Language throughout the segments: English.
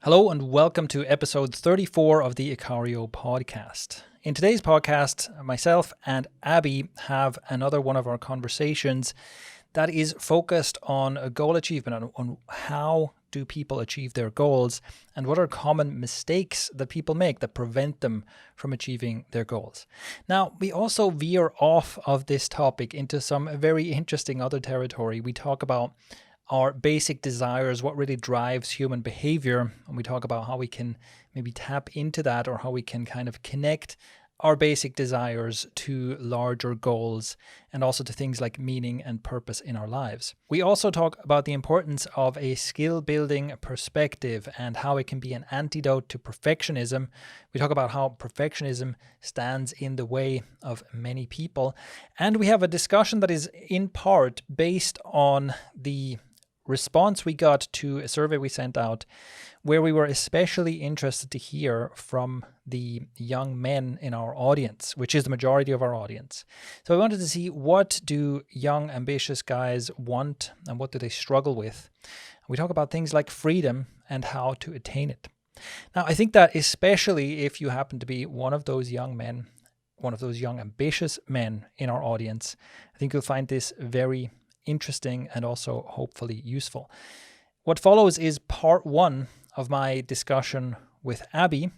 Hello and welcome to episode 34 of the Ikario podcast. In today's podcast, myself and Abhi have another one of our conversations that is focused on a goal achievement, on how do people achieve their goals and what are common mistakes that people make that prevent them from achieving their goals. Now, we also veer off of this topic into some very interesting other territory. We talk about our basic desires, what really drives human behavior, and we talk about how we can maybe tap into that or how we can kind of connect our basic desires to larger goals and also to things like meaning and purpose in our lives. We also talk about the importance of a skill building perspective and how it can be an antidote to perfectionism. We talk about how perfectionism stands in the way of many people. And we have a discussion that is in part based on the response we got to a survey we sent out where we were especially interested to hear from the young men in our audience, which is the majority of our audience. So we wanted to see, what do young, ambitious guys want and what do they struggle with? We talk about things like freedom and how to attain it. Now, I think that especially if you happen to be one of those young men, one of those young, ambitious men in our audience, I think you'll find this very interesting and also hopefully useful. What follows is part one of my discussion with Abhi,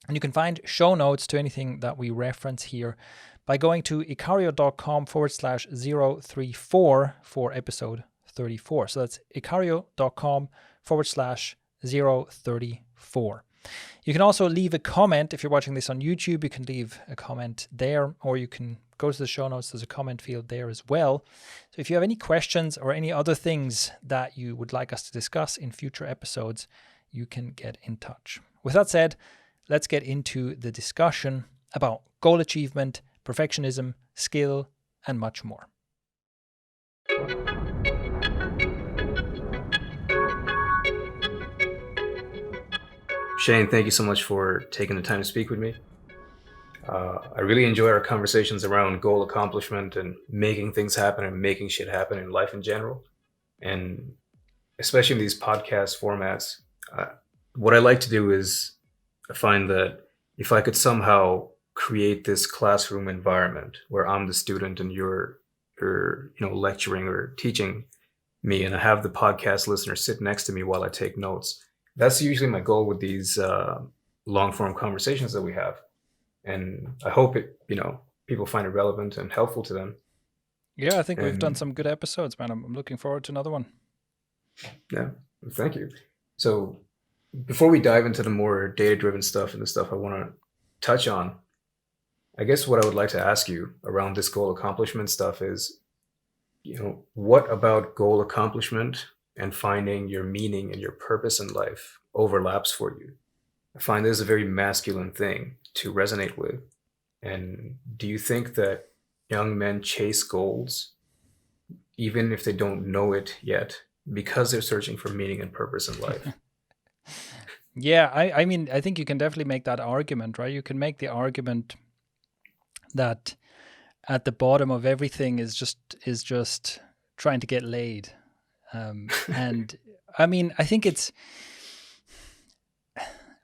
and you can find show notes to anything that we reference here by going to ikario.com/034 for episode 34. So that's ikario.com/034. You can also leave a comment. If you're watching this on YouTube, you can leave a comment there, or you can go to the show notes. There's a comment field there as well. So if you have any questions or any other things that you would like us to discuss in future episodes, you can get in touch. With that said, let's get into the discussion about goal achievement, perfectionism, skill, and much more. Shane, thank you so much for taking the time to speak with me. I really enjoy our conversations around goal accomplishment and making things happen and making shit happen in life in general. And especially in these podcast formats, what I like to do is I find that if I could somehow create this classroom environment where I'm the student and you're lecturing or teaching me, and I have the podcast listener sit next to me while I take notes. That's usually my goal with these long form conversations that we have. And I hope people find it relevant and helpful to them. Yeah, I think we've done some good episodes, man. I'm looking forward to another one. Yeah, thank you. So before we dive into the more data-driven stuff and the stuff I want to touch on, I guess what I would like to ask you around this goal accomplishment stuff is, what about goal accomplishment and finding your meaning and your purpose in life overlaps for you? I find this a very masculine thing to resonate with. And do you think that young men chase goals, even if they don't know it yet, because they're searching for meaning and purpose in life? Yeah, I mean, I think you can definitely make that argument, right? You can make the argument that at the bottom of everything is just trying to get laid. And I mean, I think it's,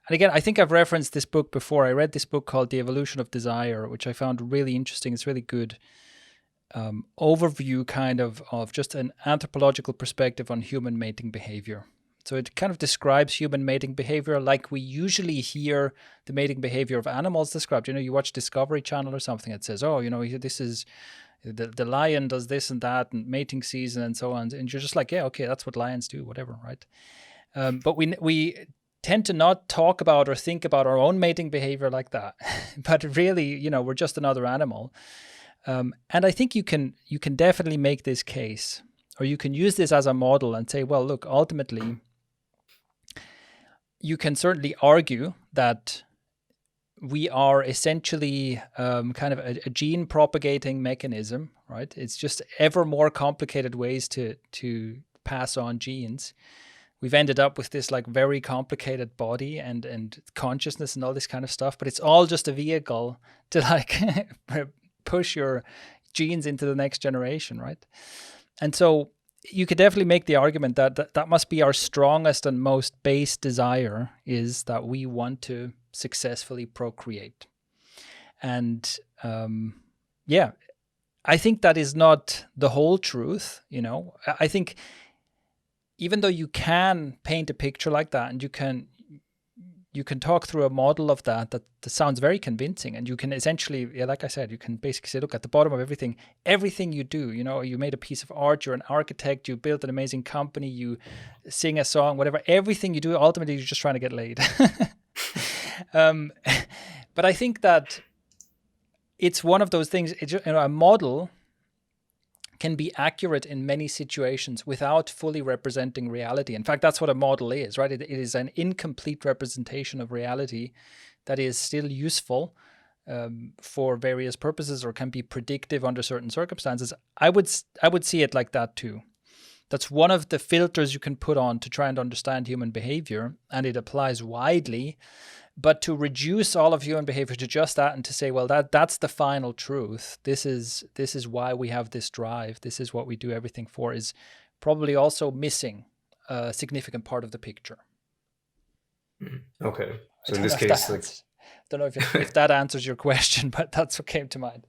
and again, I think I've referenced this book before. I read this book called The Evolution of Desire, which I found really interesting. It's really good overview kind of just an anthropological perspective on human mating behavior. So it kind of describes human mating behavior like we usually hear the mating behavior of animals described. You watch Discovery Channel or something, it says, this is the lion does this and that and mating season and so on. And you're just like, yeah, okay, that's what lions do, whatever, right? But we tend to not talk about or think about our own mating behavior like that. But really, we're just another animal. And I think you can definitely make this case, or you can use this as a model and say, well, look, ultimately, you can certainly argue that we are essentially kind of a gene propagating mechanism, right? It's just ever more complicated ways to pass on genes. We've ended up with this like very complicated body and consciousness and all this kind of stuff, but it's all just a vehicle to like push your genes into the next generation, right? And so you could definitely make the argument that must be our strongest and most base desire, is that we want to successfully procreate. And yeah, I think that is not the whole truth. I think even though you can paint a picture like that, and you can talk through a model of that sounds very convincing, and you can essentially, like I said, you can basically say, look, at the bottom of everything you do, you made a piece of art, you're an architect, you built an amazing company, you sing a song, whatever, everything you do, ultimately you're just trying to get laid. But I think that it's one of those things. A model can be accurate in many situations without fully representing reality. In fact, that's what a model is, right? It is an incomplete representation of reality that is still useful for various purposes, or can be predictive under certain circumstances. I would see it like that too. That's one of the filters you can put on to try and understand human behavior, and it applies widely. But to reduce all of human behavior to just that, and to say, well, that's the final truth, this is why we have this drive, this is what we do everything for, is probably also missing a significant part of the picture. Okay. So in this case, I don't know if that answers your question, but that's what came to mind.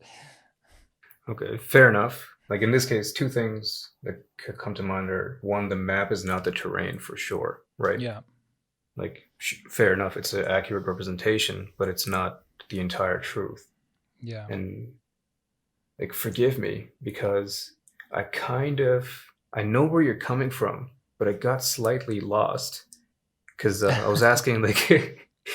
Okay, fair enough. Like in this case, two things that could come to mind are, one, the map is not the terrain for sure, right? Yeah. Like, fair enough, it's an accurate representation, but it's not the entire truth. Yeah. And like, forgive me, because I know where you're coming from, but I got slightly lost, because I was asking like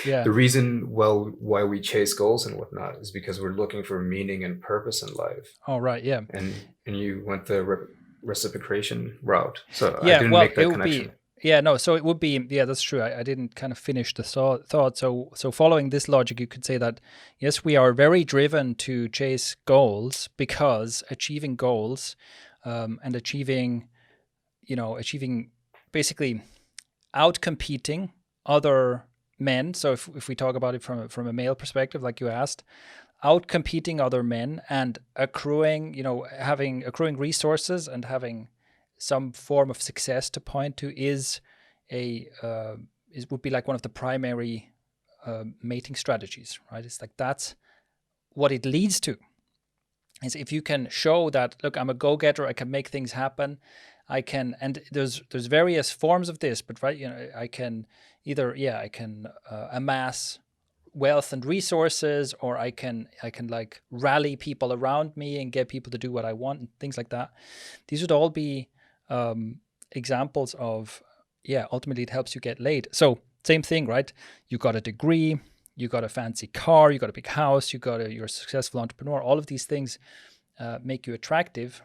the reason why we chase goals and whatnot is because we're looking for meaning and purpose in life. Oh, right. Yeah. And you went the reciprocation route, so I didn't make that connection. So it would be, that's true. I didn't kind of finish the thought. So following this logic, you could say that, yes, we are very driven to chase goals, because achieving goals and achieving basically outcompeting other men. So if we talk about it from a male perspective, like you asked, outcompeting other men and having accruing resources and having some form of success to point to would be like one of the primary mating strategies, right? It's like that's what it leads to. Is if you can show that, look, I'm a go-getter, I can make things happen, I can, and there's various forms of this, but right, I can either amass wealth and resources, or I can like rally people around me and get people to do what I want and things like that. These would all be examples of, ultimately it helps you get laid. So same thing, right? You got a degree, you got a fancy car, you got a big house, you're a successful entrepreneur. All of these things make you attractive,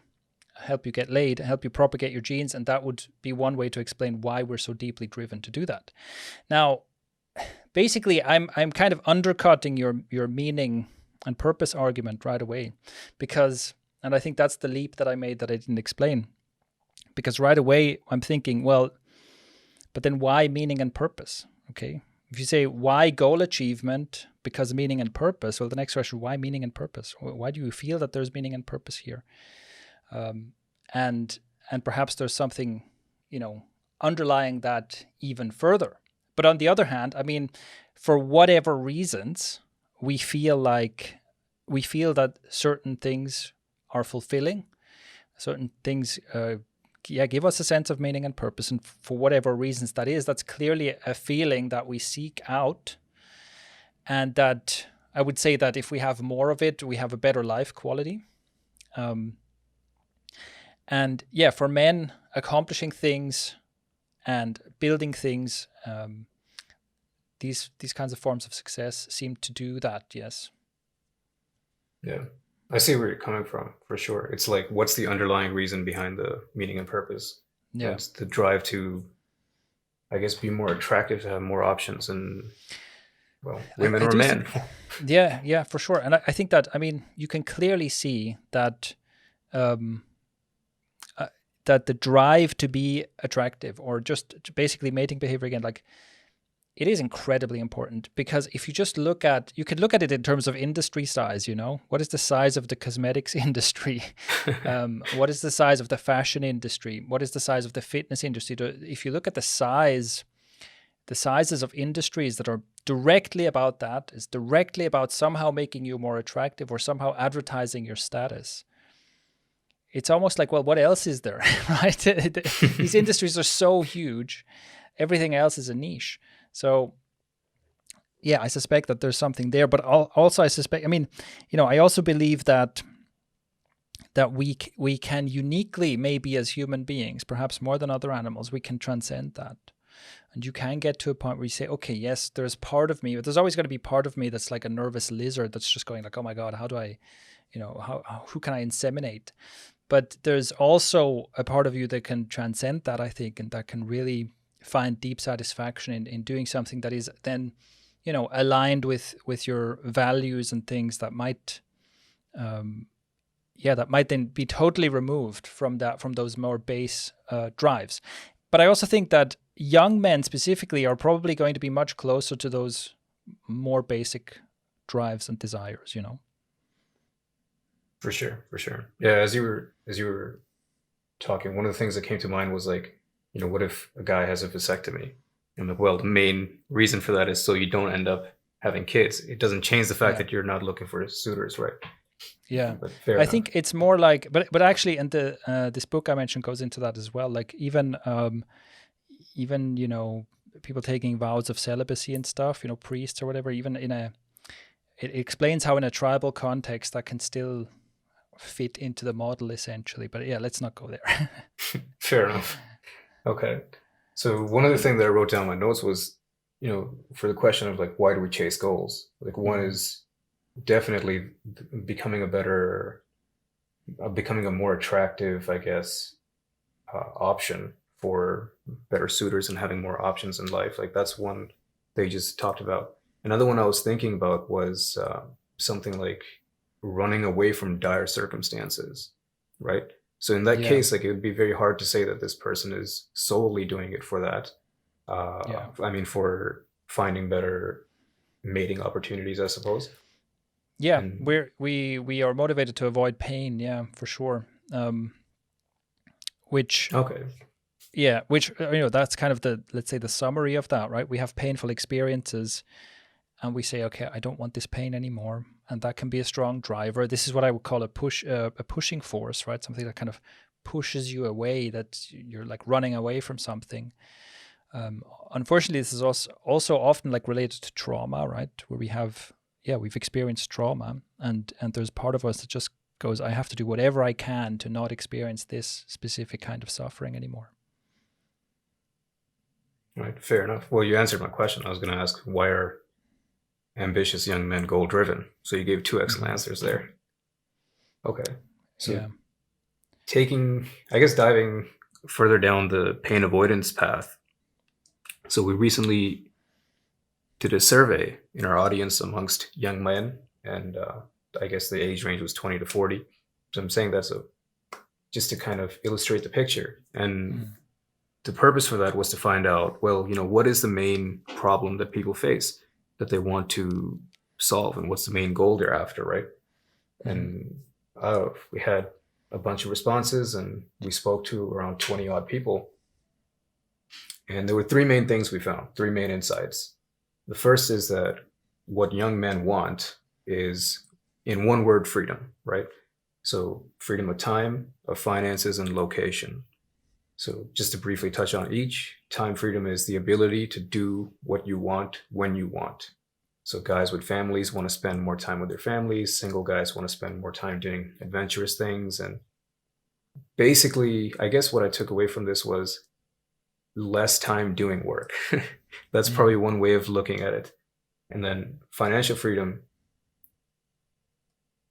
help you get laid, help you propagate your genes, and that would be one way to explain why we're so deeply driven to do that. Now, basically, I'm kind of undercutting your meaning and purpose argument right away, and I think that's the leap that I made that I didn't explain. Because right away I'm thinking, well, but then why meaning and purpose? Okay, if you say why goal achievement because meaning and purpose, well, the next question, why meaning and purpose? Why do you feel that there's meaning and purpose here? And perhaps there's something, underlying that even further. But on the other hand, I mean, for whatever reasons, we feel that certain things are fulfilling, certain things give us a sense of meaning and purpose, and for whatever reasons that is, that's clearly a feeling that we seek out, and that I would say that if we have more of it, we have a better life quality. And for men, accomplishing things and building things, these kinds of forms of success seem to do that. Yes. Yeah. I see where you're coming from, for sure. It's like, what's the underlying reason behind the meaning and purpose? Yeah. It's the drive to, I guess, be more attractive, to have more options, and, well, women or men. Yeah, for sure. And I think that, I mean, you can clearly see that that the drive to be attractive, or just basically mating behavior again, like it is incredibly important, because if you just look at, you could look at it in terms of industry size, what is the size of the cosmetics industry? What is the size of the fashion industry? What is the size of the fitness industry? If you look at the sizes of industries that are directly about that, is directly about somehow making you more attractive or somehow advertising your status. It's almost like, well, what else is there, right? These industries are so huge. Everything else is a niche. So, yeah, I suspect that there's something there. But also, I suspect, I also believe that we can uniquely, maybe as human beings, perhaps more than other animals, we can transcend that. And you can get to a point where you say, okay, yes, there's part of me, but there's always going to be part of me that's like a nervous lizard that's just going like, oh my God, how do I, who can I inseminate? But there's also a part of you that can transcend that, I think, and that can really find deep satisfaction in doing something that is then, aligned with your values and things that might, that might then be totally removed from those more base drives. But I also think that young men specifically are probably going to be much closer to those more basic drives and desires, For sure. Yeah, as you were talking, one of the things that came to mind was like, what if a guy has a vasectomy? And like, well, the main reason for that is so you don't end up having kids. It doesn't change the fact that you're not looking for suitors, right? Yeah, but fair I enough. think it's more like, but actually, and this book I mentioned goes into that as well. Like even people taking vows of celibacy and stuff, priests or whatever. Even it explains how in a tribal context that can still fit into the model essentially. But yeah, let's not go there. Fair enough. Okay. So one other thing that I wrote down in my notes was, for the question of like, why do we chase goals? Like one is definitely becoming a more attractive, I guess, option for better suitors and having more options in life. Like that's one they just talked about. Another one I was thinking about was something like running away from dire circumstances, right? So in that case, like it would be very hard to say that this person is solely doing it for that. For finding better mating opportunities, I suppose. Yeah, we are motivated to avoid pain. Yeah, for sure. Which that's kind of let's say the summary of that, right? We have painful experiences, and we say, okay, I don't want this pain anymore, and that can be a strong driver. This is what I would call a pushing force, right? Something that kind of pushes you away, that you're like running away from something. Unfortunately, this is also often like related to trauma, right? Where we've experienced trauma, and there's part of us that just goes, I have to do whatever I can to not experience this specific kind of suffering anymore. Right, fair enough. Well, you answered my question. I was going to ask, why are ambitious young men goal-driven? So you gave two excellent answers there. Okay. So diving further down the pain avoidance path. So we recently did a survey in our audience amongst young men, and I guess the age range was 20 to 40. So I'm saying that just to kind of illustrate the picture. And the purpose for that was to find out, well, what is the main problem that people face that they want to solve, and what's the main goal they're after, right? And we had a bunch of responses, and we spoke to around 20 odd people. And there were three main things we found, three main insights. The first is that what young men want is, in one word, freedom, right? So freedom of time, of finances, and location. So just to briefly touch on each, time freedom is the ability to do what you want when you want. So guys with families want to spend more time with their families. Single guys want to spend more time doing adventurous things. And basically, I guess what I took away from this was less time doing work. That's probably one way of looking at it. And then financial freedom.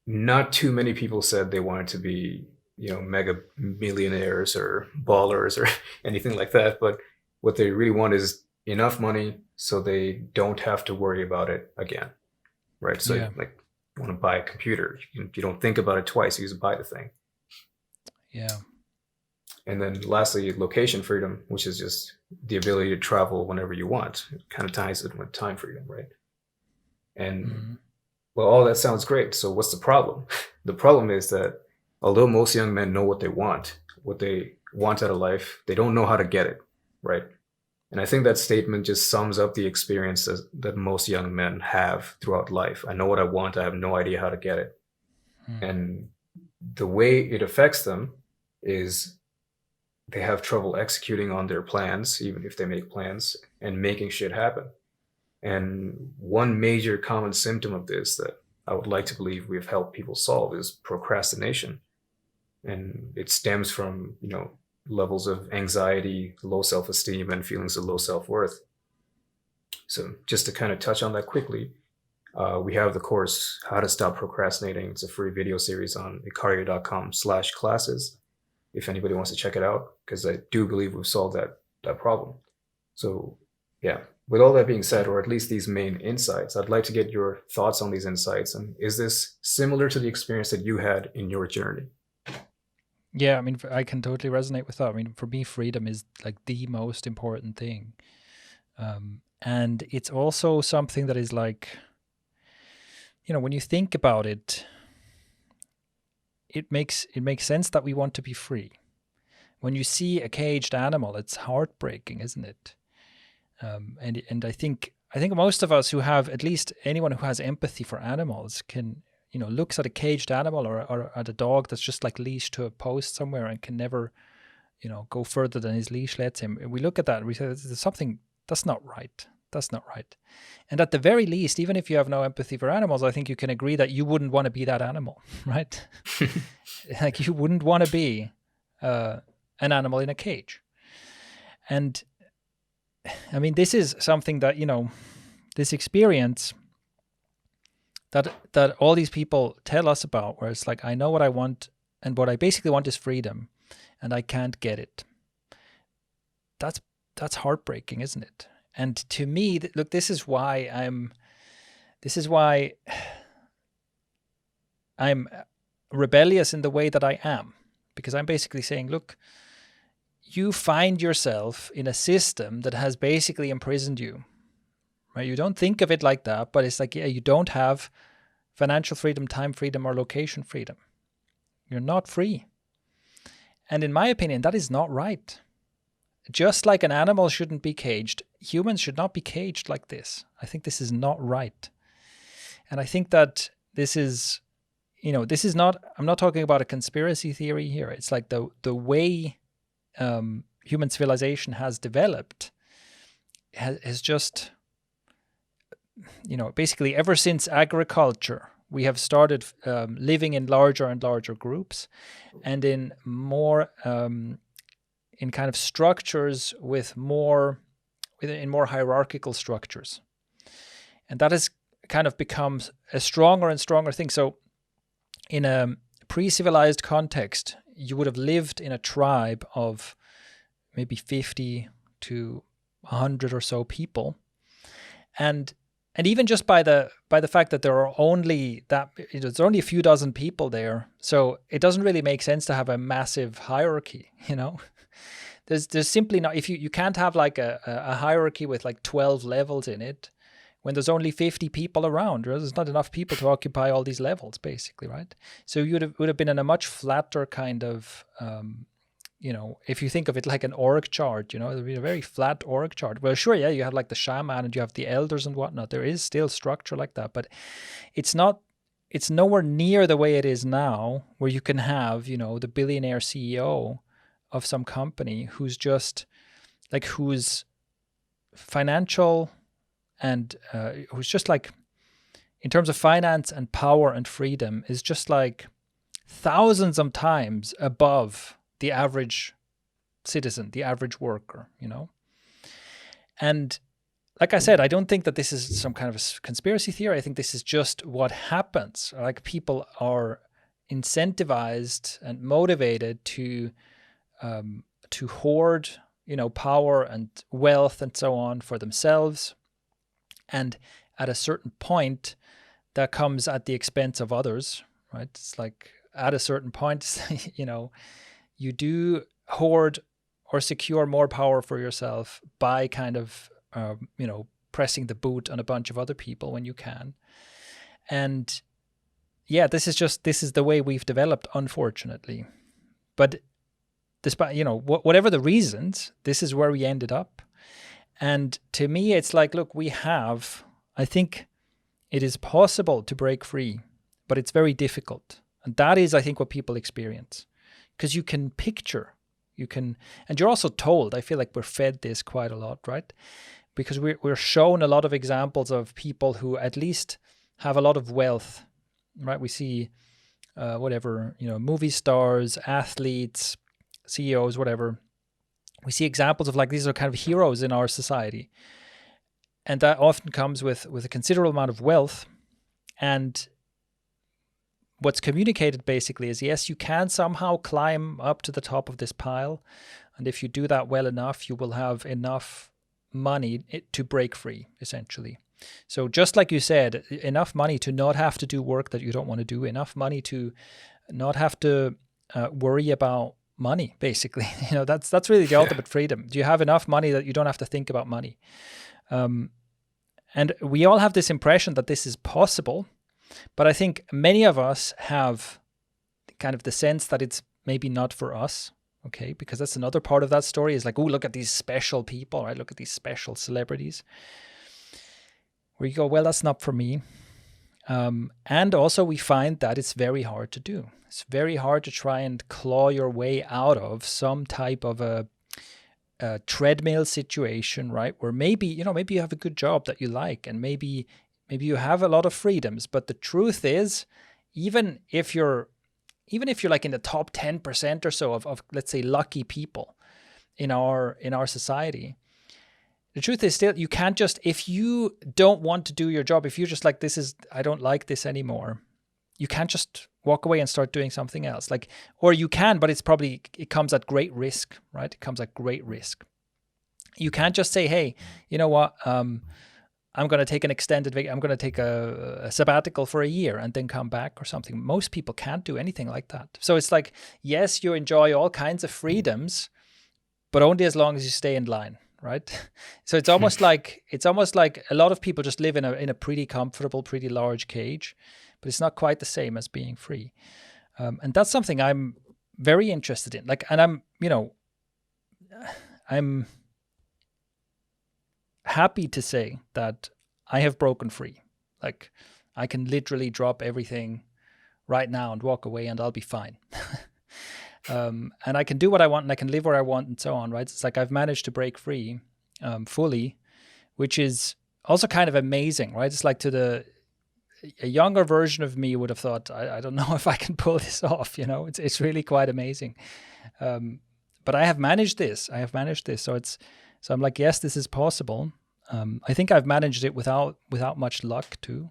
Not too many people said they wanted to be, mega millionaires or ballers or anything like that. But what they really want is enough money so they don't have to worry about it again, right? So like, you want to buy a computer, you don't think about it twice, you just buy the thing. Yeah. And then lastly, location freedom, which is just, the ability to travel whenever you want. It kind of ties it with time freedom, right? And well, all that sounds great. So what's the problem? The problem is that although most young men know what they want out of life, they don't know how to get it, right? And I think that statement just sums up the experiences that most young men have throughout life. I know what I want, I have no idea how to get it. And the way it affects them is they have trouble executing on their plans, even if they make plans, and making shit happen. And one major common symptom of this that I would like to believe we've helped people solve is procrastination. And it stems from, levels of anxiety, low self-esteem, and feelings of low self-worth. So just to kind of touch on that quickly, we have the course, How to Stop Procrastinating. It's a free video series on ikario.com/classes. If anybody wants to check it out, because I do believe we've solved that problem. So yeah, with all that being said, or at least these main insights, I'd like to get your thoughts on these insights. And is this similar to the experience that you had in your journey? Yeah, I mean, I can totally resonate with that. I mean, for me, freedom is like the most important thing. And it's also something that is like, when you think about it, it makes sense that we want to be free. When you see a caged animal, it's heartbreaking, isn't it? And I think most of us who have, at least anyone who has empathy for animals, can, looks at a caged animal or at a dog that's just like leashed to a post somewhere and can never, go further than his leash lets him. And we look at that and we say, there's something that's not right. That's not right. And at the very least, even if you have no empathy for animals, I think you can agree that you wouldn't want to be that animal, right? Like you wouldn't want to be an animal in a cage. And I mean, this is something that, this experience that all these people tell us about, where it's like, I know what I want, and what I basically want is freedom, and I can't get it. That's heartbreaking, isn't it? And to me, look, this is why I'm rebellious in the way that I am, because I'm basically saying, look, you find yourself in a system that has basically imprisoned you, right? You don't think of it like that, but it's like, yeah, you don't have financial freedom, time freedom, or location freedom. You're not free. And in my opinion, that is not right. Just like an animal shouldn't be caged, humans should not be caged like this. I think this is not right. And I think that this is, this is not, I'm not talking about a conspiracy theory here. It's like the way human civilization has developed has just, basically ever since agriculture, we have started living in larger and larger groups, and in more in kind of structures with more hierarchical structures, and that has kind of become a stronger and stronger thing. So in a pre-civilized context, you would have lived in a tribe of maybe 50 to 100 or so people, and even just by the fact that there are only there's only a few dozen people there, so it doesn't really make sense to have a massive hierarchy. There's simply not, if you can't have like a hierarchy with like 12 levels in it when there's only 50 people around. There's not enough people to occupy all these levels, basically, right? So you would have been in a much flatter kind of if you think of it like an org chart, there'd be a very flat org chart. Well, sure, yeah, you have like the shaman and you have the elders and whatnot. There is still structure like that, but it's nowhere near the way it is now, where you can have, the billionaire CEO of some company who's just like, who's financial and who's just like, in terms of finance and power and freedom, is just like thousands of times above the average citizen, the average worker, And like I said, I don't think that this is some kind of a conspiracy theory. I think this is just what happens. Like, people are incentivized and motivated to hoard, power and wealth and so on for themselves. And at a certain point, that comes at the expense of others, right? It's like, at a certain point, you do hoard or secure more power for yourself by kind of, pressing the boot on a bunch of other people when you can. And yeah, this is the way we've developed, unfortunately. But despite, whatever the reasons, this is where we ended up. And to me, it's like, look, I think it is possible to break free, but it's very difficult. And that is, I think, what people experience. Because you can picture, and you're also told, I feel like we're fed this quite a lot, right? Because we're shown a lot of examples of people who at least have a lot of wealth, right? We see movie stars, athletes, CEOs, whatever. We see examples of like, these are kind of heroes in our society. And that often comes with a considerable amount of wealth. And what's communicated basically is, yes, you can somehow climb up to the top of this pile. And if you do that well enough, you will have enough money to break free, essentially. So just like you said, enough money to not have to do work that you don't want to do, enough money to not have to worry about money, basically. That's really the ultimate freedom. Do you have enough money that you don't have to think about money? And we all have this impression that this is possible, but I think many of us have kind of the sense that it's maybe not for us. Okay, because that's another part of that story, is like, oh, look at these special people, right? Look at these special celebrities. Where you go, well, that's not for me. And also we find that it's very hard to do. It's very hard to try and claw your way out of some type of a treadmill situation, right? Where maybe you have a good job that you like, and maybe you have a lot of freedoms. But the truth is, even if you're like in the top 10% or so of let's say lucky people in our society, the truth is still, you can't just, if you don't want to do your job, if you're just like, I don't like this anymore, you can't just walk away and start doing something else. Like, or you can, but it comes at great risk, right? It comes at great risk. You can't just say, hey, you know what? I'm going to take I'm going to take a sabbatical for a year and then come back or something. Most people can't do anything like that. So it's like, yes, you enjoy all kinds of freedoms, but only as long as you stay in line, right? So it's almost like a lot of people just live in a pretty comfortable, pretty large cage, but it's not quite the same as being free. And that's something I'm very interested in. Like, and I'm happy to say that I have broken free. Like, I can literally drop everything right now and walk away and I'll be fine. And I can do what I want and I can live where I want and so on, right? It's like I've managed to break free fully, which is also kind of amazing, right? It's like a younger version of me would have thought, I don't know if I can pull this off, it's really quite amazing. But I have managed this. So I'm like, yes, this is possible. I think I've managed it without much luck too.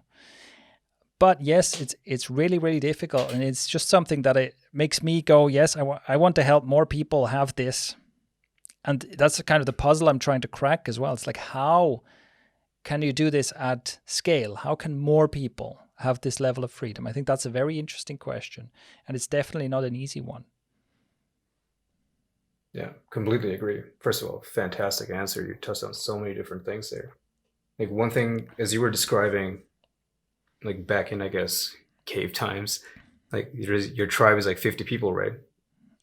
But yes, it's really, really difficult. And it's just something that it makes me go, yes, I want to help more people have this. And that's kind of the puzzle I'm trying to crack as well. It's like, how can you do this at scale? How can more people have this level of freedom? I think that's a very interesting question. And it's definitely not an easy one. Yeah, completely agree. First of all, fantastic answer. You touched on so many different things there. Like, one thing, as you were describing, like back in, I guess, cave times, like your tribe is like 50 people, right?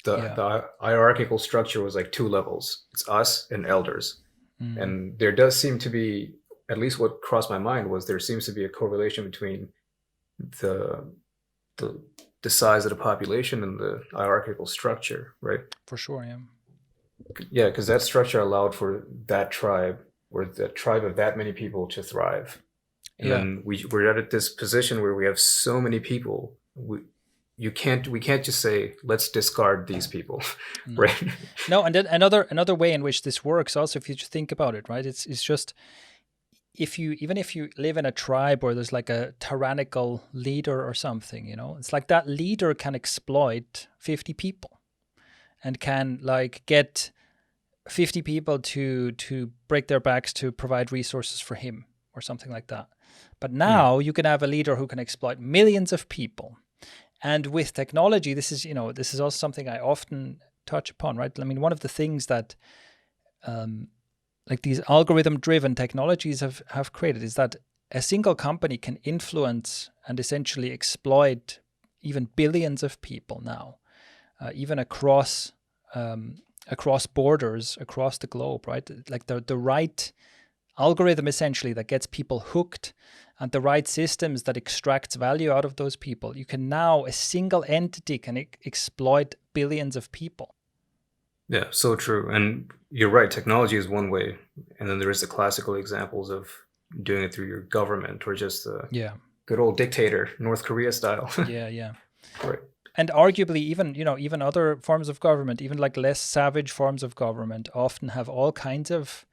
The hierarchical structure was like 2 levels. It's us and elders. Mm. And there does seem to be, at least what crossed my mind was, there seems to be a correlation between the size of the population and the hierarchical structure, right? For sure, yeah. Yeah, because that structure allowed for that tribe, or the tribe of that many people, to thrive. And then we're at this position where we have so many people. We can't just say, let's discard these people, no. Right? No, and then another way in which this works also, if you just think about it, right? It's just, even if you live in a tribe where there's like a tyrannical leader or something, it's like that leader can exploit 50 people and can like get 50 people to break their backs to provide resources for him or something like that. But now you can have a leader who can exploit millions of people. And with technology, this is also something I often touch upon, right? I mean, one of the things that like these algorithm-driven technologies have created is that a single company can influence and essentially exploit even billions of people now, even across borders, across the globe, right? Like the right algorithm essentially that gets people hooked, and the right systems that extracts value out of those people. You can now, a single entity can exploit billions of people. Yeah, so true. And you're right, technology is one way. And then there is the classical examples of doing it through your government or just a good old dictator, North Korea style. Yeah. Right. And arguably even other forms of government, even like less savage forms of government, often have all kinds of,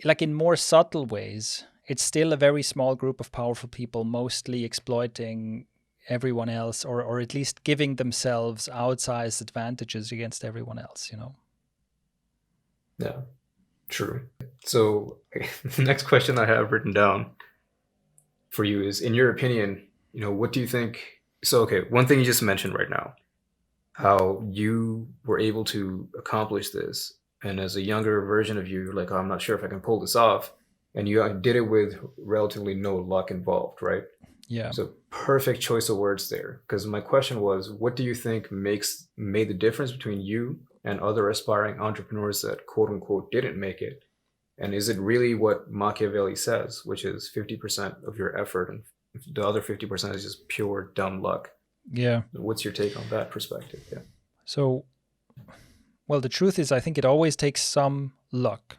like in more subtle ways, it's still a very small group of powerful people mostly exploiting everyone else, or at least giving themselves outsized advantages against everyone else, Yeah, true. So the next question I have written down for you is, in your opinion, what do you think? So, okay, one thing you just mentioned right now, how you were able to accomplish this. And as a younger version of you, you're like, oh, I'm not sure if I can pull this off. And you did it with relatively no luck involved, right? Yeah. So perfect choice of words there. Because my question was, what do you think made the difference between you and other aspiring entrepreneurs that quote unquote didn't make it? And is it really what Machiavelli says, which is 50% of your effort and the other 50% is just pure dumb luck? Yeah. What's your take on that perspective? Yeah. So, well, the truth is, I think it always takes some luck,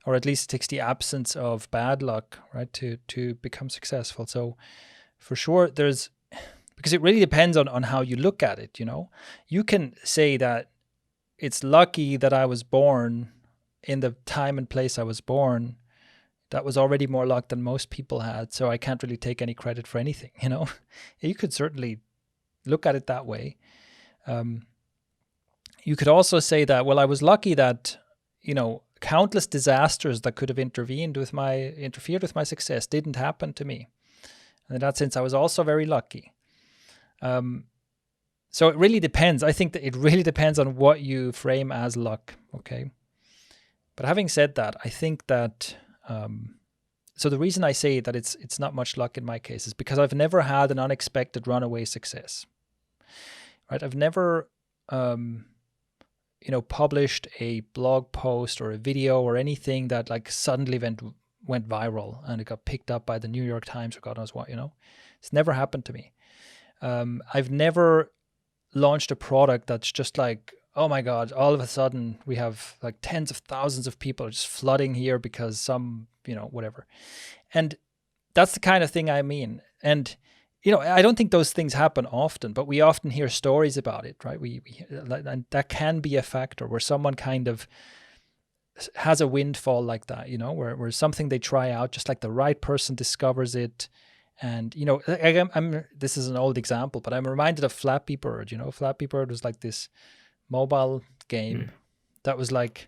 or at least it takes the absence of bad luck, right, to become successful. So for sure, because it really depends on how you look at it, You can say that it's lucky that I was born in the time and place I was born. That was already more luck than most people had, so I can't really take any credit for anything, You could certainly look at it that way. You could also say that, well, I was lucky that, countless disasters that could have interfered with my success didn't happen to me. And in that sense, I was also very lucky. So it really depends. I think that it really depends on what you frame as luck, okay? But having said that, I think that, so the reason I say that it's not much luck in my case is because I've never had an unexpected runaway success, right? I've never, published a blog post or a video or anything that like suddenly went viral and it got picked up by the New York Times or God knows what, It's never happened to me. I've never launched a product that's just like, oh my God, all of a sudden we have like tens of thousands of people just flooding here because some, whatever. And that's the kind of thing I mean. And, I don't think those things happen often, but we often hear stories about it, right? And that can be a factor where someone kind of has a windfall like that, where something they try out, just like the right person discovers it. And, this is an old example, but I'm reminded of Flappy Bird. Flappy Bird was like this mobile game that was like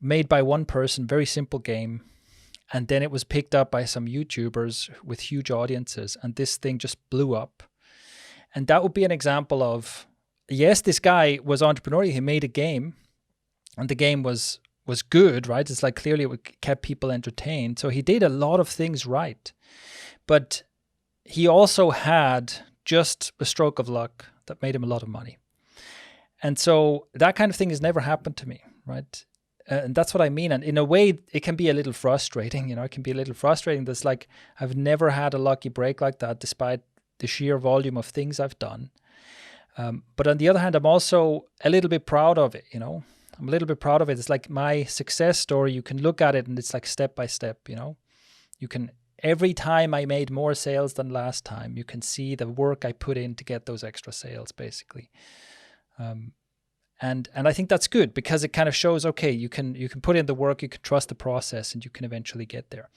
made by one person, very simple game. And then it was picked up by some YouTubers with huge audiences, and this thing just blew up. And that would be an example of, yes, this guy was entrepreneurial. He made a game, and the game was good, right? It's like clearly it kept people entertained. So he did a lot of things right. But he also had just a stroke of luck that made him a lot of money. And so that kind of thing has never happened to me, right? And that's what I mean. And in a way, it can be a little frustrating, it can be a little frustrating. That's like, I've never had a lucky break like that, despite the sheer volume of things I've done. But on the other hand, I'm also a little bit proud of it, I'm a little bit proud of it. It's like my success story. You can look at it and it's like step by step, You can, every time I made more sales than last time, you can see the work I put in to get those extra sales, basically. And I think that's good because it kind of shows, okay, you can put in the work, you can trust the process, and you can eventually get there.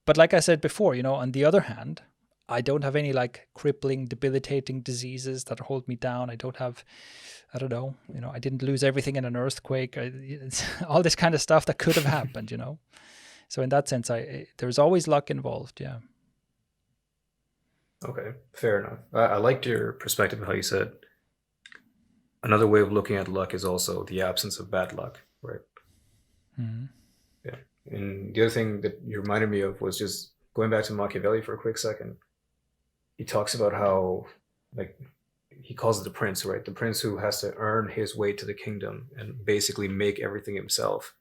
But like I said before, on the other hand, I don't have any like crippling, debilitating diseases that hold me down. I don't have, I don't know, I didn't lose everything in an earthquake. It's all this kind of stuff that could have happened, So in that sense, there's always luck involved, yeah. Okay, fair enough. I liked your perspective of how you said another way of looking at luck is also the absence of bad luck, right? Mhm. Yeah. And the other thing that you reminded me of was just going back to Machiavelli for a quick second. He talks about how, like, he calls it the prince, right? The prince who has to earn his way to the kingdom and basically make everything himself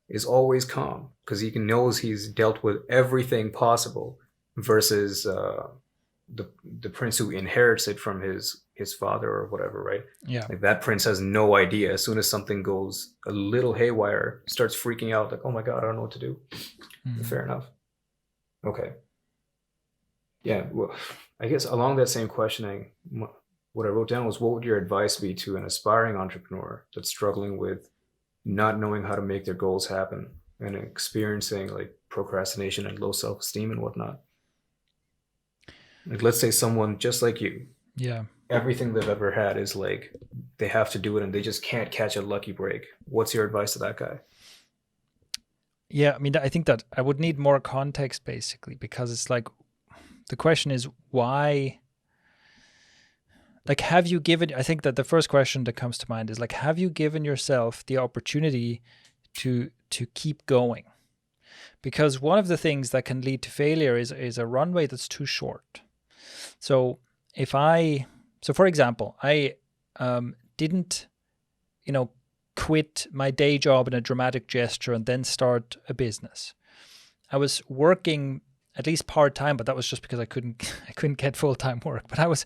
is always calm because he knows he's dealt with everything possible versus the prince who inherits it from his father or whatever, right? Yeah. Like that prince has no idea. As soon as something goes a little haywire, starts freaking out, like, oh my god, I don't know what to do. Fair enough. Okay. Yeah. Well, I guess along that same questioning, what I wrote down was, what would your advice be to an aspiring entrepreneur that's struggling with not knowing how to make their goals happen and experiencing like procrastination and low self-esteem and whatnot? Like, let's say someone just like you, Yeah. everything they've ever had is like they have to do it and they just can't catch a lucky break. What's your advice to that guy? Yeah, I mean, I think that I would need more context basically, because it's like the question is why. Like, have you given? I think that the first question that comes to mind is like, have you given yourself the opportunity to keep going? Because one of the things that can lead to failure is a runway that's too short. So for example, I didn't, quit my day job in a dramatic gesture and then start a business. I was working at least part-time, but that was just because I couldn't get full-time work. But I was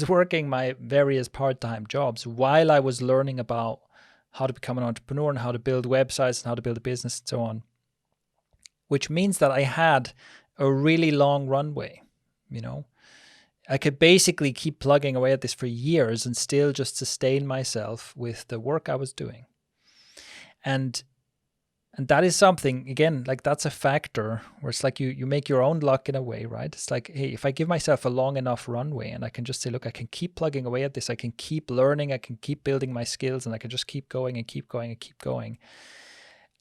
working my various part-time jobs while I was learning about how to become an entrepreneur and how to build websites and how to build a business and so on. Which means that I had a really long runway, I could basically keep plugging away at this for years and still just sustain myself with the work I was doing. And that is something, again, like that's a factor where it's like you make your own luck in a way, right? It's like, hey, if I give myself a long enough runway and I can just say, look, I can keep plugging away at this, I can keep learning, I can keep building my skills, and I can just keep going and keep going and keep going,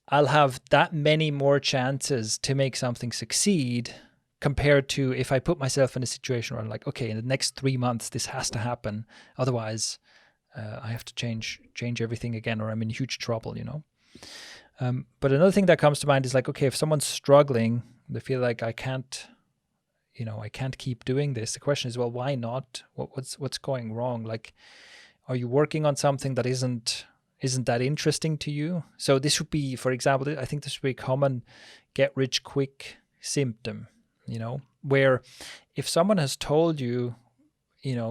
I'll have that many more chances to make something succeed compared to if I put myself in a situation where I'm like, okay, in the next 3 months, this has to happen. Otherwise, I have to change everything again, or I'm in huge trouble, But another thing that comes to mind is like, okay, if someone's struggling, they feel like I can't keep doing this. The question is, well, why not? What's going wrong? Like, are you working on something that isn't that interesting to you? So this would be, for example, I think this would be a common get rich quick symptom, where if someone has told you,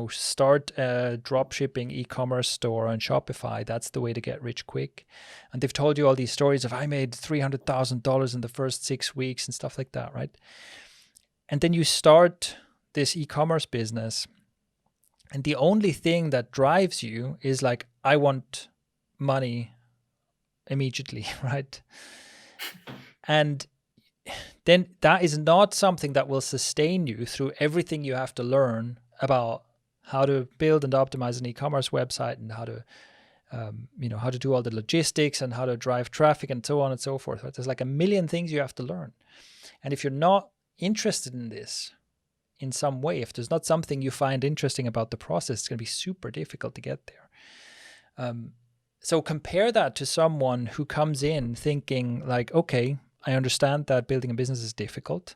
start a drop shipping e-commerce store on Shopify, that's the way to get rich quick. And they've told you all these stories of I made $300,000 in the first 6 weeks and stuff like that, right? And then you start this e-commerce business, and the only thing that drives you is like, I want money immediately, right? And then that is not something that will sustain you through everything you have to learn about how to build and optimize an e-commerce website and how to, how to do all the logistics and how to drive traffic and so on and so forth. Right? There's like a million things you have to learn. And if you're not interested in this in some way, if there's not something you find interesting about the process, it's going to be super difficult to get there. So compare that to someone who comes in thinking like, okay, I understand that building a business is difficult.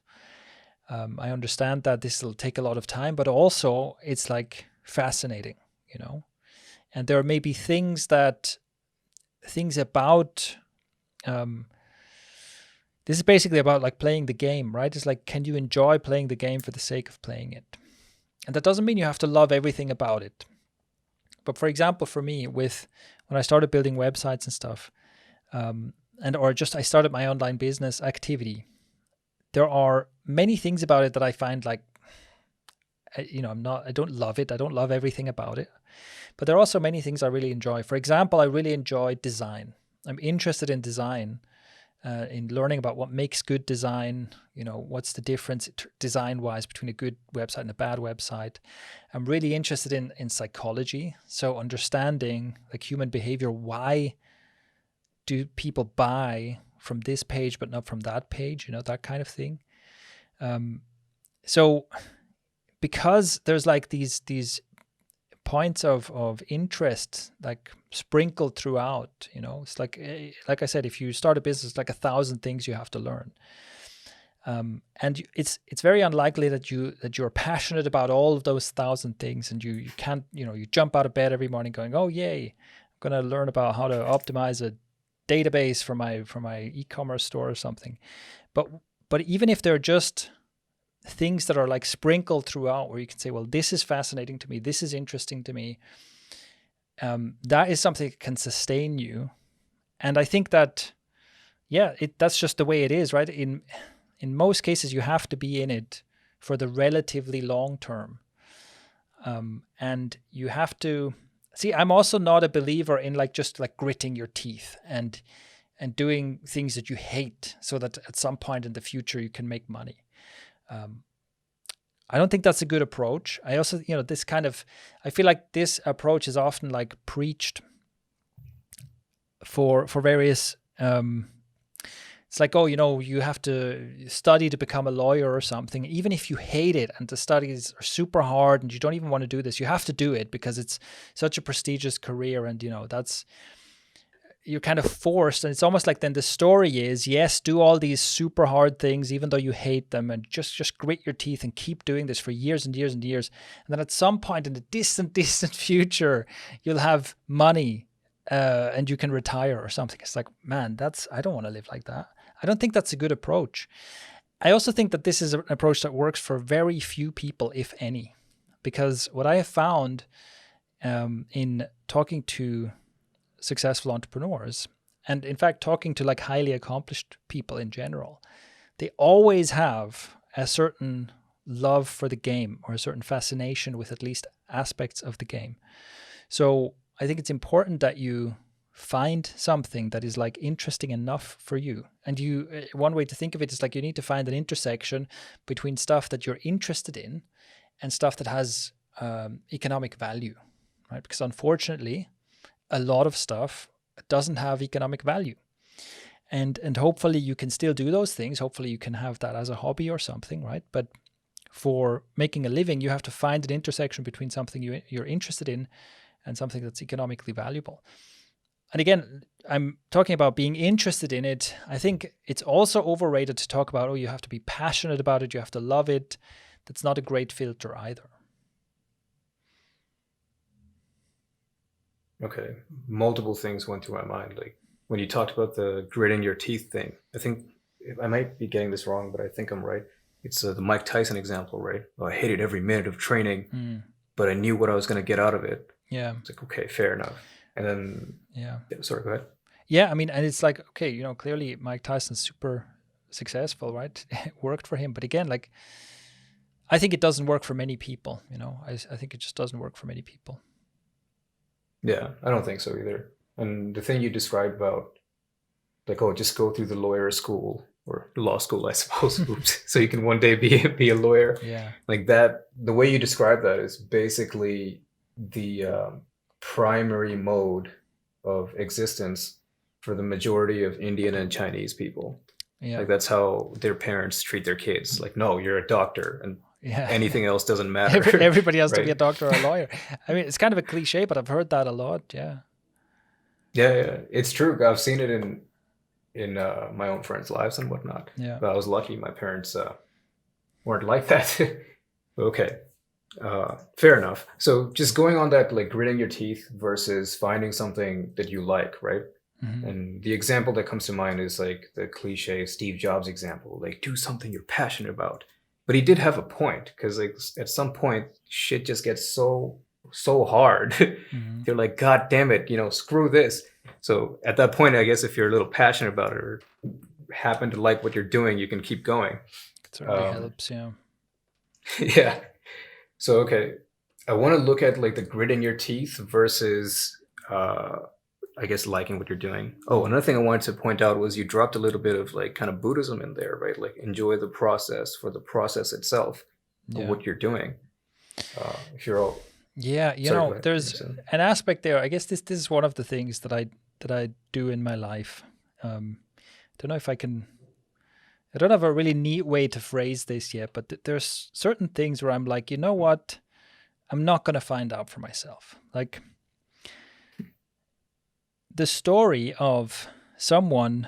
I understand that this will take a lot of time, but also it's like fascinating, And there may be things about, this is basically about like playing the game, right? It's like, can you enjoy playing the game for the sake of playing it? And that doesn't mean you have to love everything about it. But for example, for me, when I started building websites and stuff, I started my online business activity, there are many things about it that I find like, I don't love it. I don't love everything about it. But there are also many things I really enjoy. For example, I really enjoy design. I'm interested in design, in learning about what makes good design, what's the difference design-wise between a good website and a bad website. I'm really interested in psychology. So understanding like human behavior, why do people buy from this page but not from that page, that kind of thing. So because there's like these points of interest like sprinkled throughout. It's like I said, if you start a business, like 1,000 things you have to learn. And it's very unlikely that you're passionate about all of those 1,000 things, and you can't, you jump out of bed every morning going, oh yay, I'm going to learn about how to optimize a database for my e-commerce store or something. But even if they're just things that are like sprinkled throughout, where you can say, well, this is fascinating to me, this is interesting to me, that is something that can sustain you. And I think that, that's just the way it is, right? In most cases, you have to be in it for the relatively long term. And you have to see, I'm also not a believer in like just like gritting your teeth and doing things that you hate so that at some point in the future you can make money. I don't think that's a good approach. I also, I feel like this approach is often like preached for various, it's like, oh, you have to study to become a lawyer or something. Even if you hate it and the studies are super hard and you don't even want to do this, you have to do it because it's such a prestigious career. And, you're kind of forced. And it's almost like then the story is, yes, do all these super hard things, even though you hate them, and just grit your teeth and keep doing this for years and years and years. And then at some point in the distant future, you'll have money and you can retire or something. It's like, man, I don't want to live like that. I don't think that's a good approach. I also think that this is an approach that works for very few people, if any, because what I have found in talking to successful entrepreneurs, and in fact talking to like highly accomplished people in general, they always have a certain love for the game or a certain fascination with at least aspects of the game. So I think it's important that you find something that is like interesting enough for you. And one way to think of it is like you need to find an intersection between stuff that you're interested in and stuff that has economic value, right? Because unfortunately, a lot of stuff doesn't have economic value. And hopefully you can still do those things. Hopefully you can have that as a hobby or something, right? But for making a living, you have to find an intersection between something you're interested in and something that's economically valuable. And again, I'm talking about being interested in it. I think it's also overrated to talk about, oh, you have to be passionate about it, you have to love it. That's not a great filter either. Okay, multiple things went through my mind. Like when you talked about the gritting your teeth thing, I think I might be getting this wrong, but I think I'm right. It's the Mike Tyson example, right? Oh, I hated every minute of training, but I knew what I was going to get out of it. Yeah. It's like, okay, fair enough. And then, sorry, go ahead. Yeah, I mean, and it's like, okay, clearly Mike Tyson's super successful, right? It worked for him. But again, like, I think it doesn't work for many people, I think it just doesn't work for many people. Yeah, I don't think so either. And the thing you described about, like, oh, just go through the lawyer school or law school, I suppose, oops, so you can one day be a lawyer. Yeah. Like that, the way you describe that is basically the primary mode of existence for the majority of Indian and Chinese people. Yeah. Like that's how their parents treat their kids. Like, no, you're a doctor and anything else doesn't matter. Everybody has to be a doctor or a lawyer. I mean, it's kind of a cliche, but I've heard that a lot. Yeah. Yeah, it's true. I've seen it in my own friends' lives and whatnot. Yeah. But I was lucky my parents weren't like that. Okay. Fair enough. So just going on that, like gritting your teeth versus finding something that you like, right? Mm-hmm. And the example that comes to mind is like the cliche Steve Jobs example, like do something you're passionate about. But he did have a point, because like at some point shit just gets so hard. Mm-hmm. You're like, God damn it, screw this. So at that point, I guess if you're a little passionate about it or happen to like what you're doing, you can keep going. It certainly helps, yeah. Yeah. So, okay, I want to look at like the grit in your teeth versus, I guess, liking what you're doing. Oh, another thing I wanted to point out was you dropped a little bit of like kind of Buddhism in there, right? Like enjoy the process for the process itself of what you're doing. If you're all... Yeah, there's an aspect there. I guess this is one of the things that I do in my life. Don't know if I don't have a really neat way to phrase this yet, but there's certain things where I'm like, you know what? I'm not going to find out for myself. Like the story of someone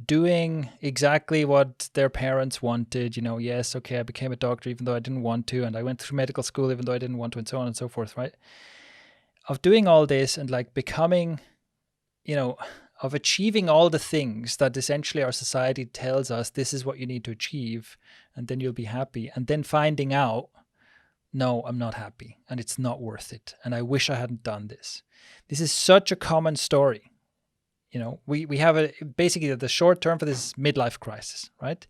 doing exactly what their parents wanted, yes, okay, I became a doctor even though I didn't want to, and I went through medical school even though I didn't want to, and so on and so forth, right? Of doing all this and like becoming, of achieving all the things that essentially our society tells us this is what you need to achieve, and then you'll be happy. And then finding out, no, I'm not happy and it's not worth it. And I wish I hadn't done this. This is such a common story. We have basically the short term for this midlife crisis, right?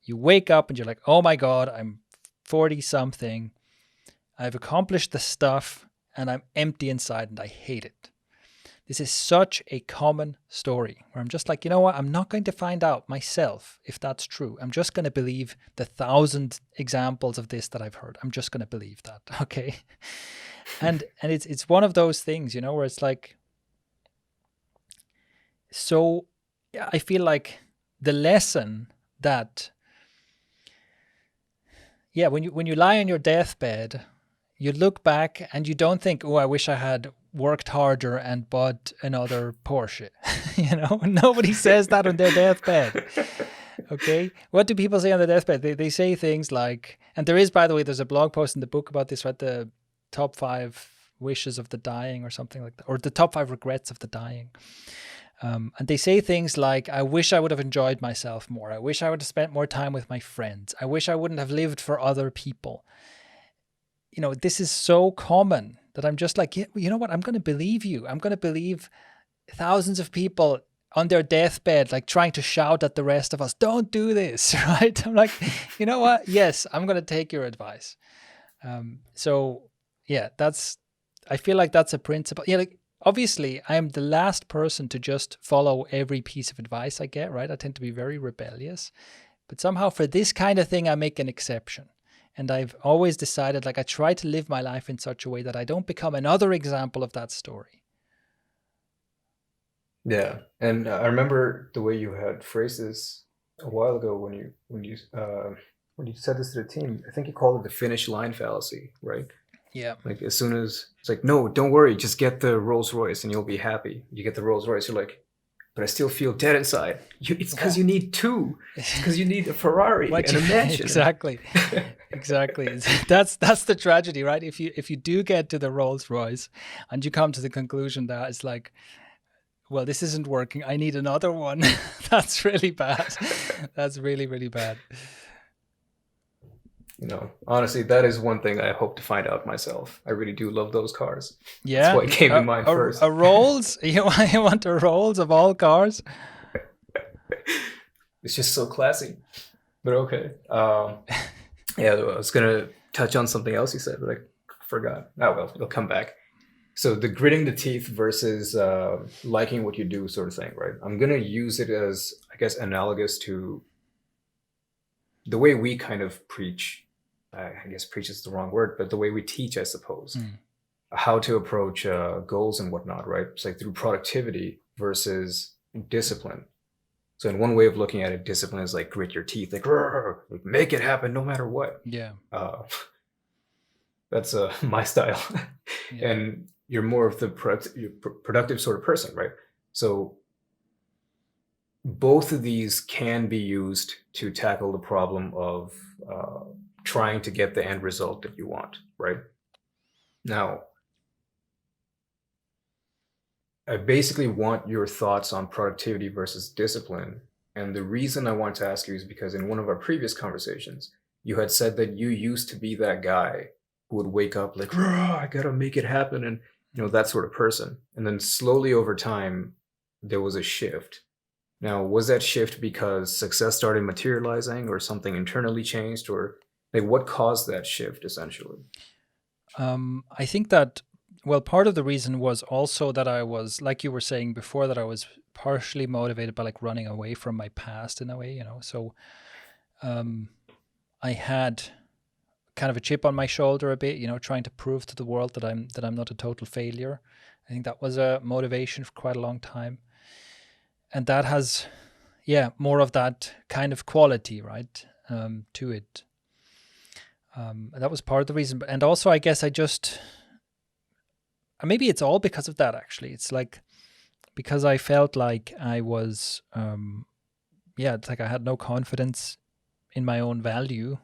You wake up and you're like, oh my God, I'm 40 something. I've accomplished the stuff and I'm empty inside and I hate it. This is such a common story where I'm just like, you know what? I'm not going to find out myself if that's true. I'm just going to believe the 1,000 examples of this that I've heard. I'm just going to believe that. Okay. And it's one of those things, where it's like, so I feel like the lesson that, when you lie on your deathbed, you look back and you don't think, oh, I wish I had worked harder and bought another Porsche. Nobody says that on their deathbed. Okay. What do people say on their deathbed? They say things like, and there is, by the way, there's a blog post in the book about this, right? The top 5 wishes of the dying or something like that, or the top 5 regrets of the dying. And they say things like, I wish I would have enjoyed myself more. I wish I would have spent more time with my friends. I wish I wouldn't have lived for other people. This is so common that I'm just like, you know what? I'm going to believe you. I'm going to believe thousands of people on their deathbed, like trying to shout at the rest of us, don't do this, right? I'm like, you know what? Yes, I'm going to take your advice. I feel like that's a principle. Like, obviously, I'm the last person to just follow every piece of advice I get, right? I tend to be very rebellious. But somehow for this kind of thing, I make an exception. And I've always decided, like, I try to live my life in such a way that I don't become another example of that story. Yeah. And I remember the way you had phrased this a while ago when you said this to the team. I think you called it the finish line fallacy, right? Yeah. Like as soon as it's like, no, don't worry, just get the Rolls Royce and you'll be happy. You get the Rolls Royce, you're like, but I still feel dead inside. It's because you need 2. It's because you need a Ferrari and a mansion. Exactly. That's the tragedy, right? If you do get to the Rolls Royce and you come to the conclusion that it's like, well, this isn't working, I need another one. That's really bad. That's really, really bad. Honestly, that is one thing I hope to find out myself. I really do love those cars. Yeah. That's why it came to mind first. A Rolls? You want a Rolls of all cars? It's just so classy. But okay. I was going to touch on something else you said, but I forgot. Oh, well, it'll come back. So the gritting the teeth versus liking what you do sort of thing, right? I'm going to use it as, I guess, analogous to the way we kind of preach. I guess preach is the wrong word, but the way we teach, I suppose, how to approach goals and whatnot, right? It's like through productivity versus discipline. So in one way of looking at it, discipline is like grit your teeth, like make it happen no matter what. Yeah. That's my style. Yeah. And you're more of the productive sort of person, right? So both of these can be used to tackle the problem of trying to get the end result that you want, right? Now, I basically want your thoughts on productivity versus discipline. And the reason I want to ask you is because in one of our previous conversations, you had said that you used to be that guy who would wake up like, I gotta make it happen, and that sort of person. And then slowly over time, there was a shift. Now, was that shift because success started materializing or something internally changed, or like what caused that shift essentially? I think that, well, part of the reason was also that I was, like you were saying before, that I was partially motivated by like running away from my past in a way, so I had kind of a chip on my shoulder a bit, trying to prove to the world that I'm not a total failure. I think that was a motivation for quite a long time. And that has, more of that kind of quality, right, to it. That was part of the reason. And also, I guess maybe it's all because of that, actually. It's like, because I felt like I was, it's like I had no confidence in my own value.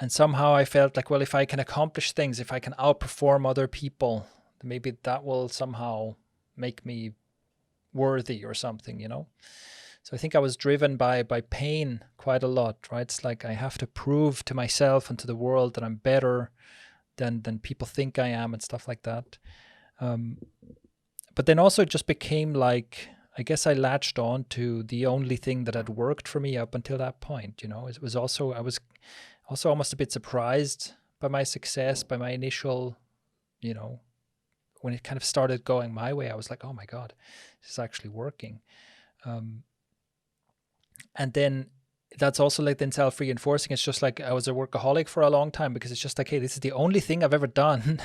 And somehow I felt like, well, if I can accomplish things, if I can outperform other people, then maybe that will somehow make me worthy or something, So I think I was driven by pain quite a lot, right? It's like I have to prove to myself and to the world that I'm better than people think I am and stuff like that. But then also it just became like, I guess I latched on to the only thing that had worked for me up until that point. It was also, I was also almost a bit surprised by my success, by my initial, when it kind of started going my way, I was like, oh my God, this is actually working. And then that's also like then self-reinforcing. It's just like I was a workaholic for a long time because it's just like, hey, this is the only thing I've ever done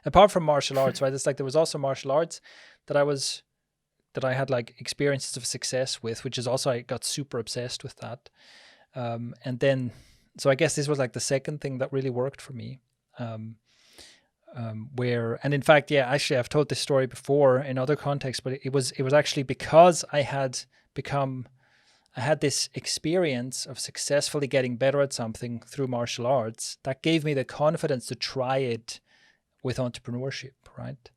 apart from martial arts, right? It's like there was also martial arts that I had like experiences of success with, which is also, I got super obsessed with that. And then, so I guess this was like the second thing that really worked for me. And in fact, yeah, actually I've told this story before in other contexts, but it was actually because I had this experience of successfully getting better at something through martial arts that gave me the confidence to try it with entrepreneurship, right?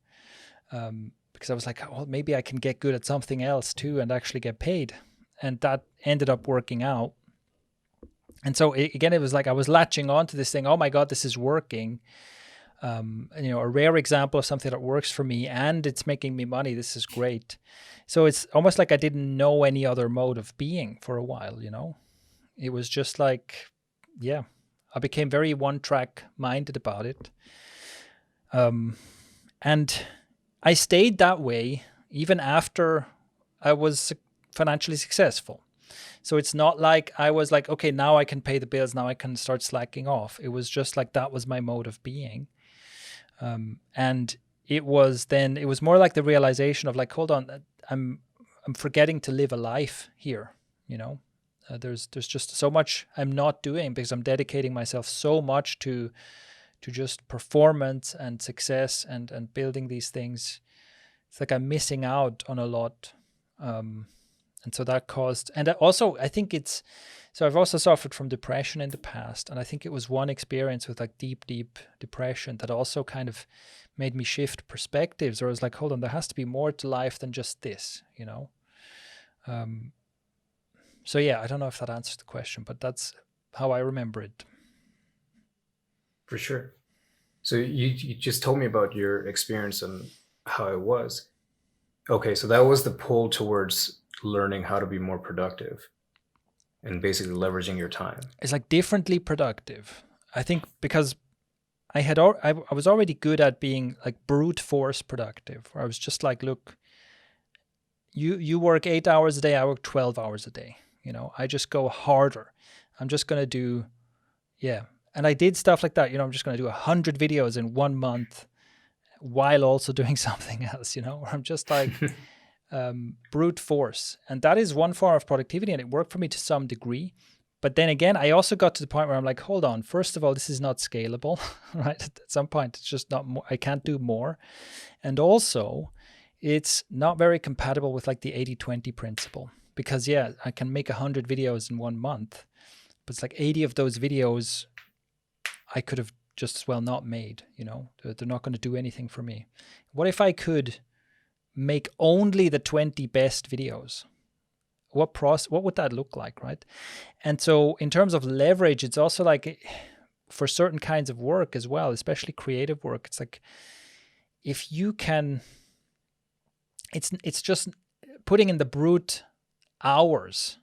Because I was like, well, maybe I can get good at something else too and actually get paid. And that ended up working out. And so again, it was like I was latching onto this thing. Oh my God, this is working. A rare example of something that works for me and it's making me money. This is great. So it's almost like I didn't know any other mode of being for a while, It was just like, yeah, I became very one-track minded about it. And I stayed that way even after I was financially successful. So it's not like I was like, okay, now I can pay the bills, now I can start slacking off. It was just like that was my mode of being. And it was more like the realization of like, hold on, I'm forgetting to live a life here, there's just so much I'm not doing because I'm dedicating myself so much to just performance and success and building these things. It's like I'm missing out on a lot. And so that caused, and also I think so I've also suffered from depression in the past. And I think it was one experience with like deep depression that also kind of made me shift perspectives, or I was like, hold on, there has to be more to life than just this, So yeah, I don't know if that answers the question, but that's how I remember it. For sure. So you just told me about your experience and how it was. Okay, so that was the pull towards learning how to be more productive and basically leveraging your time. It's like differently productive. I think because I was already good at being like brute force productive, where I was just like, look, you work 8 hours a day, I work 12 hours a day. I just go harder. I'm just going to do, yeah. And I did stuff like that, I'm just going to do 100 videos in 1 month while also doing something else, where I'm just like brute force. And that is one form of productivity, and it worked for me to some degree. But then again, I also got to the point where I'm like, hold on, first of all, this is not scalable, right? At some point, it's just not more, I can't do more. And also, it's not very compatible with like the 80-20 principle. Because yeah, I can make 100 videos in 1 month, but it's like 80 of those videos I could have just as well not made, they're not going to do anything for me. What if I could make only the 20 best videos? What would that look like, right? And so in terms of leverage, it's also like for certain kinds of work as well, especially creative work, it's like if you can, it's just putting in the brute hours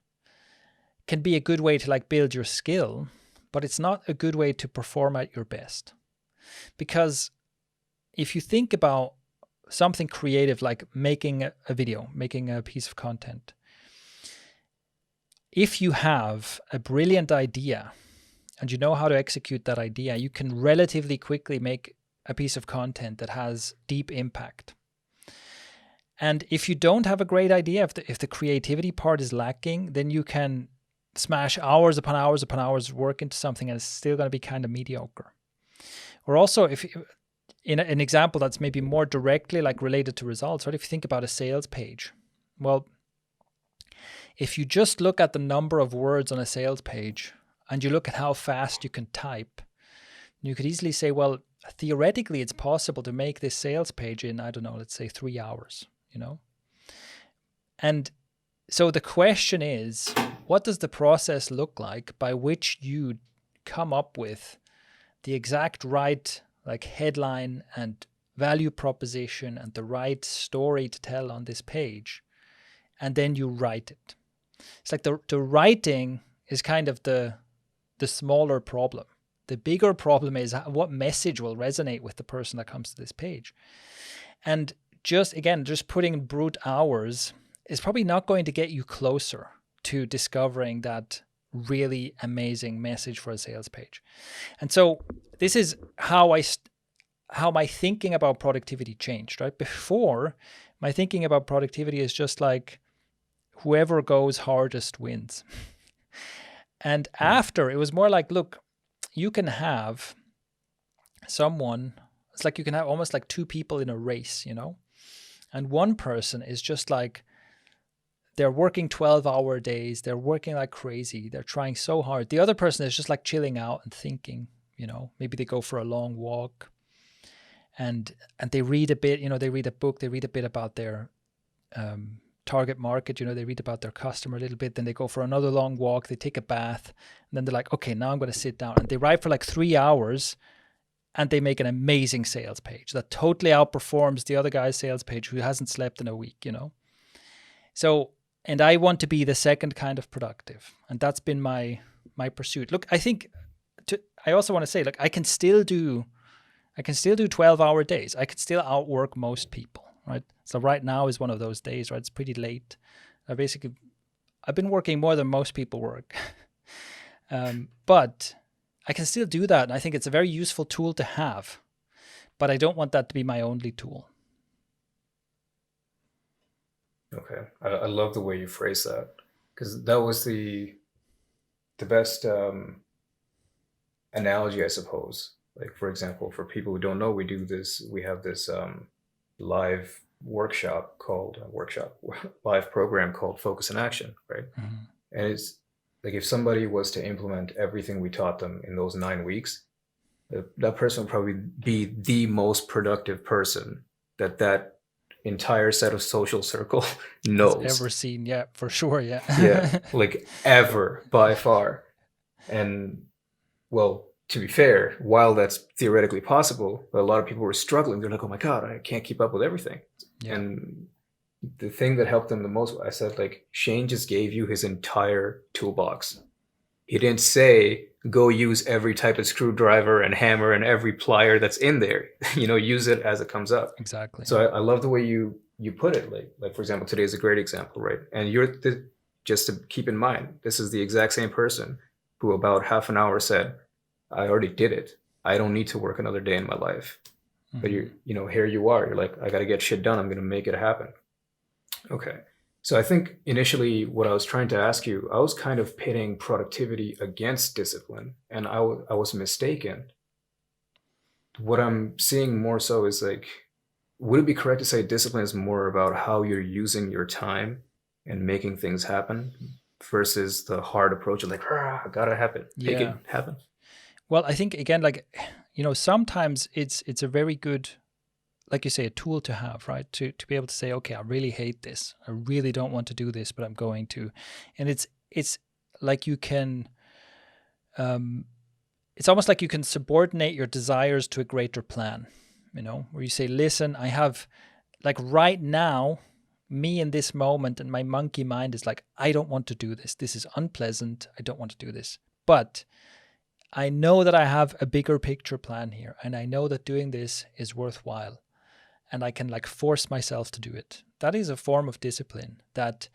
can be a good way to like build your skill, but it's not a good way to perform at your best. Because if you think about something creative like making a video, making a piece of content, if you have a brilliant idea and you know how to execute that idea, you can relatively quickly make a piece of content that has deep impact. And if you don't have a great idea, if the creativity part is lacking, then you can smash hours upon hours upon hours work into something and it's still going to be kind of mediocre. Or also, if in an example that's maybe more directly like related to results, right? If you think about a sales page, well, if you just look at the number of words on a sales page and you look at how fast you can type, you could easily say, well, theoretically, it's possible to make this sales page in, I don't know, let's say 3 hours, And so the question is, what does the process look like by which you come up with the exact right like headline and value proposition and the right story to tell on this page, and then you write it? It's like the writing is kind of the smaller problem. The bigger problem is what message will resonate with the person that comes to this page. And just putting brute hours is probably not going to get you closer to discovering that really amazing message for a sales page. And so this is how my thinking about productivity changed, right? Before, my thinking about productivity is just like whoever goes hardest wins. And after, it was more like, look, you can have someone, it's like you can have almost like two people in a race, And one person is just like, they're working 12-hour days, they're working like crazy, they're trying so hard. The other person is just like chilling out and thinking, maybe they go for a long walk and they read a bit, they read a book, they read a bit about their target market, they read about their customer a little bit, then they go for another long walk, they take a bath, and then they're like, okay, now I'm going to sit down. And they write for like 3 hours and they make an amazing sales page that totally outperforms the other guy's sales page who hasn't slept in a week, So, and I want to be the second kind of productive. And that's been my pursuit. Look, I think I also want to say, I can still do 12-hour days. I could still outwork most people. Right. So right now is one of those days, right? It's pretty late. I've been working more than most people work. But I can still do that. And I think it's a very useful tool to have. But I don't want that to be my only tool. Okay. I love the way you phrase that, because that was the best analogy, I suppose. Like, for example, for people who don't know, we have this live live program called Focus in Action, right? Mm-hmm. And it's like, if somebody was to implement everything we taught them in those 9 weeks, that person would probably be the most productive person that entire set of social circle knows. Ever seen, yeah, for sure, yeah. Yeah, like ever, by far. And well, to be fair, while that's theoretically possible, a lot of people were struggling. They're like, oh my God, I can't keep up with everything. Yeah. And the thing that helped them the most, I said, like, Shane just gave you his entire toolbox. He didn't say, go use every type of screwdriver and hammer and every plier that's in there. Use it as it comes up. Exactly. So I love the way you put it. Like, for example, today is a great example, right? And just to keep in mind, this is the exact same person who about half an hour said, I already did it. I don't need to work another day in my life. Mm-hmm. But here you are. You're like, I got to get shit done. I'm going to make it happen. Okay. So I think initially what I was trying to ask you, I was kind of pitting productivity against discipline, and I was mistaken. What I'm seeing more so is like, would it be correct to say discipline is more about how you're using your time and making things happen versus the hard approach of like, gotta happen, make it happen? Well, I think, again, like, sometimes it's a very good, like you say, a tool to have, right? To be able to say, okay, I really hate this. I really don't want to do this, but I'm going to. And it's like you can, it's almost like you can subordinate your desires to a greater plan, where you say, listen, I have, like, right now, me in this moment, and my monkey mind is like, I don't want to do this. This is unpleasant. I don't want to do this. But I know that I have a bigger picture plan here, and I know that doing this is worthwhile, and I can like force myself to do it. That is a form of discipline that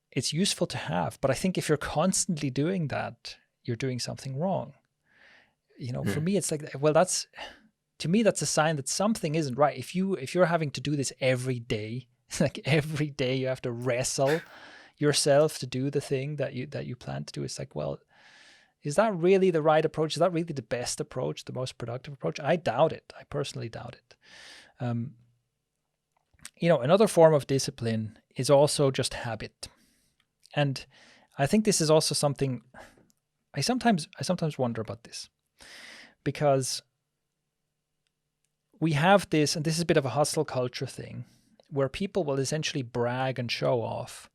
it's useful to have. But I think if you're constantly doing that, you're doing something wrong. For me, it's like, well, to me, that's a sign that something isn't right. If you're having to do this every day, like every day you have to wrestle, yourself to do the thing that you plan to do. It's like, well, is that really the right approach? Is that really the best approach, the most productive approach? I doubt it. I personally doubt it. Another form of discipline is also just habit. And I think this is also something I sometimes wonder about this, because we have this, and this is a bit of a hustle culture thing, where people will essentially brag and show off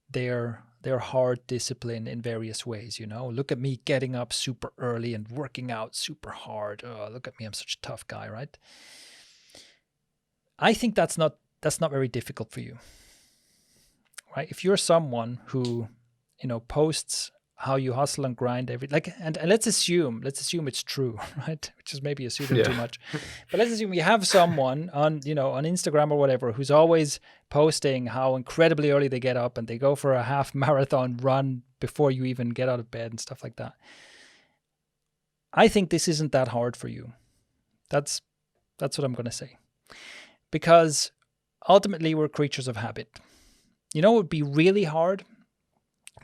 their hard discipline in various ways. Look at me getting up super early and working out super hard. Oh, look at me, I'm such a tough guy, right? I think that's not very difficult for you, right? If you're someone who, posts how you hustle and grind and let's assume it's true, right? Which is maybe assuming too much. But let's assume you have someone on Instagram or whatever who's always posting how incredibly early they get up and they go for a half marathon run before you even get out of bed and stuff like that. I think this isn't that hard for you. That's what I'm going to say. Because ultimately we're creatures of habit. It would be really hard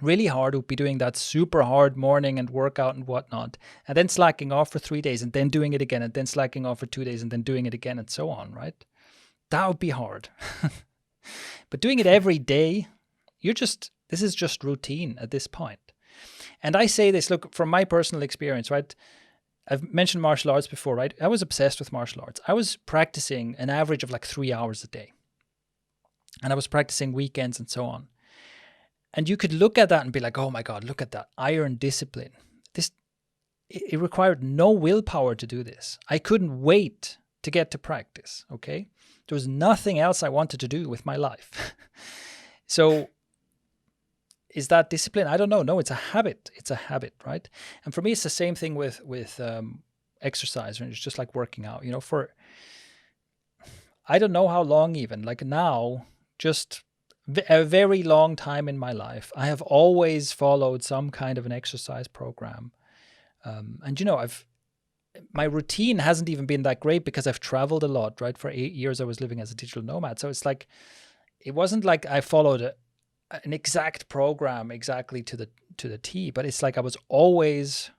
would be doing that super hard morning and workout and whatnot, and then slacking off for 3 days and then doing it again and then slacking off for 2 days and then doing it again and so on, right? That would be hard. But doing it every day, this is just routine at this point. And I say this, look, from my personal experience, right? I've mentioned martial arts before, right? I was obsessed with martial arts. I was practicing an average of like 3 hours a day. And I was practicing weekends and so on. And you could look at that and be like, oh my God, look at that iron discipline. It required no willpower to do this. I couldn't wait to get to practice, okay? There was nothing else I wanted to do with my life. So is that discipline? I don't know. No, it's a habit. It's a habit, right? And for me, it's the same thing with exercise. It's just like working out, for I don't know how long even, like now, just a very long time in my life, I have always followed some kind of an exercise program. And my routine hasn't even been that great because I've traveled a lot, right? For 8 years, I was living as a digital nomad. So it's like, it wasn't like I followed an exact program exactly to the T, but it's like I was always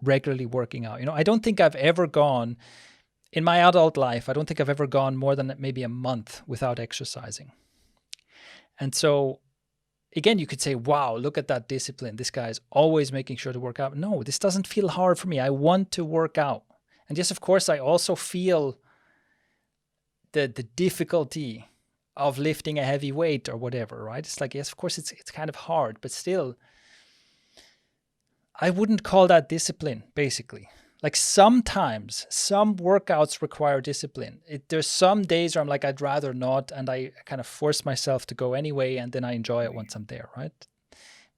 regularly working out. I don't think I've ever gone, in my adult life, I don't think I've ever gone more than maybe a month without exercising. And so, again, you could say, wow, look at that discipline. This guy is always making sure to work out. No, this doesn't feel hard for me. I want to work out. And yes, of course, I also feel the difficulty of lifting a heavy weight or whatever, right? It's like, yes, of course, it's kind of hard, but still, I wouldn't call that discipline, basically. Like sometimes some workouts require discipline. There's some days where I'm like, I'd rather not. And I kind of force myself to go anyway. And then I enjoy it once I'm there, right?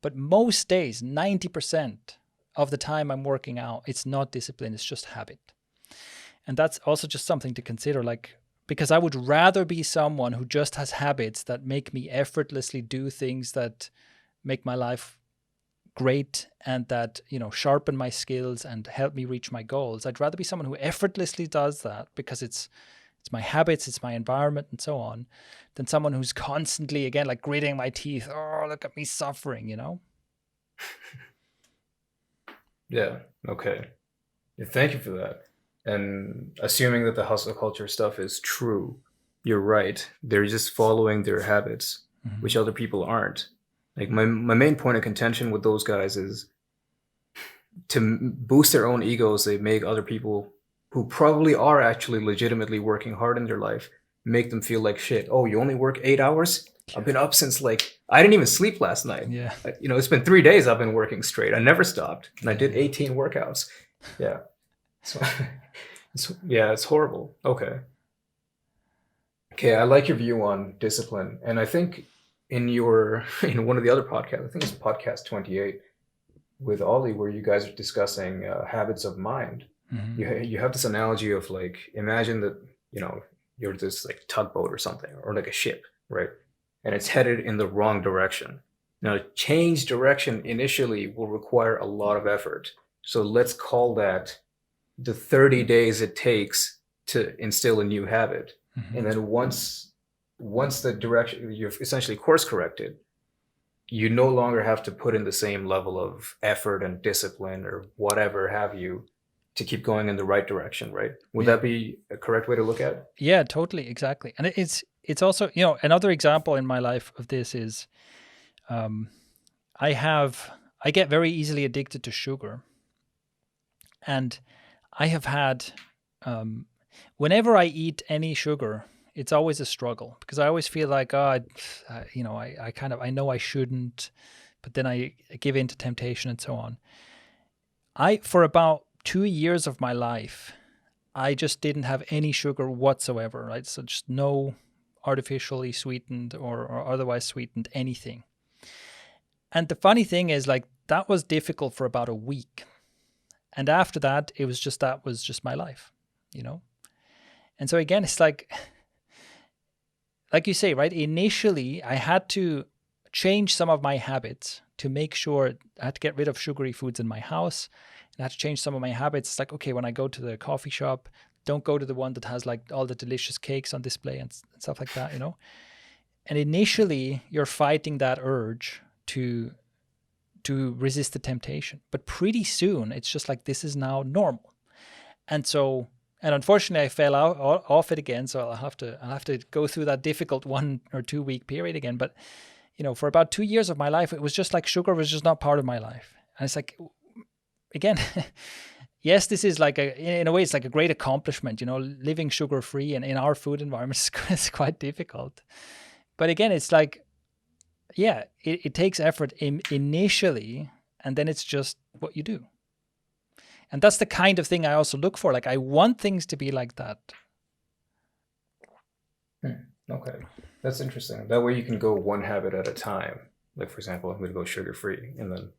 But most days, 90% of the time I'm working out, it's not discipline. It's just habit. And that's also just something to consider, like, because I would rather be someone who just has habits that make me effortlessly do things that make my life great and that, sharpen my skills and help me reach my goals. I'd rather be someone who effortlessly does that because it's my habits, it's my environment and so on, than someone who's constantly, again, like gritting my teeth. Oh, look at me suffering, Yeah. Okay. Yeah, thank you for that. And assuming that the hustle culture stuff is true, you're right. They're just following their habits, which other people aren't. Like my main point of contention with those guys is to boost their own egos. They make other people who probably are actually legitimately working hard in their life, make them feel like shit. Oh, you only work 8 hours? I've been up since I didn't even sleep last night. Yeah. It's been 3 days I've been working straight. I never stopped. And I did 18 workouts. Yeah. So, it's horrible. Okay. I like your view on discipline. And I think in one of the other podcasts, I think it's podcast 28 with Ollie, where you guys are discussing habits of mind. You have this analogy of like, imagine that, you're this like tugboat or something, or like a ship, right? And it's headed in the wrong direction. Now, change direction initially will require a lot of effort. So let's call that the 30 days it takes to instill a new habit. And then once the direction, you've essentially course corrected, you no longer have to put in the same level of effort and discipline or whatever have you to keep going in the right direction, right? Would Yeah. that be a correct way to look at it? Yeah, totally, exactly. And it's also, you know, another example in my life of this is um, I get very easily addicted to sugar, and I have had um, whenever I eat any sugar, it's always a struggle because I always feel like, oh, you know, I kind of I know I shouldn't, but then I give in to temptation and so on. I for about 2 years of my life, I just didn't have any sugar whatsoever, right? So just no artificially sweetened or otherwise sweetened anything. And the funny thing is, like, that was difficult for about a week. And after that, it was just that was just my life, you know? And so again, it's like you say, right? Initially, I had to change some of my habits to make sure I had to get rid of sugary foods in my house. And I had to change some of my habits. It's like, okay, when I go to the coffee shop, don't go to the one that has like all the delicious cakes on display and stuff like that, you know? And initially, you're fighting that urge to resist the temptation. But pretty soon, it's just like, this is now normal. And so, and unfortunately, I fell off it again. So I'll have to go through that difficult 1 or 2 week period again. But you know, for about 2 years of my life, it was just like sugar was just not part of my life. And it's like, again, yes, this is like in a way, it's like a great accomplishment, you know, living sugar free and in our food environment is quite difficult. But again, it's like, yeah, it takes effort initially, and then it's just what you do. And that's the kind of thing I also look for. Like, I want things to be like that. Okay, that's interesting. That way you can go one habit at a time. Like, for example, I'm going to go sugar free, and then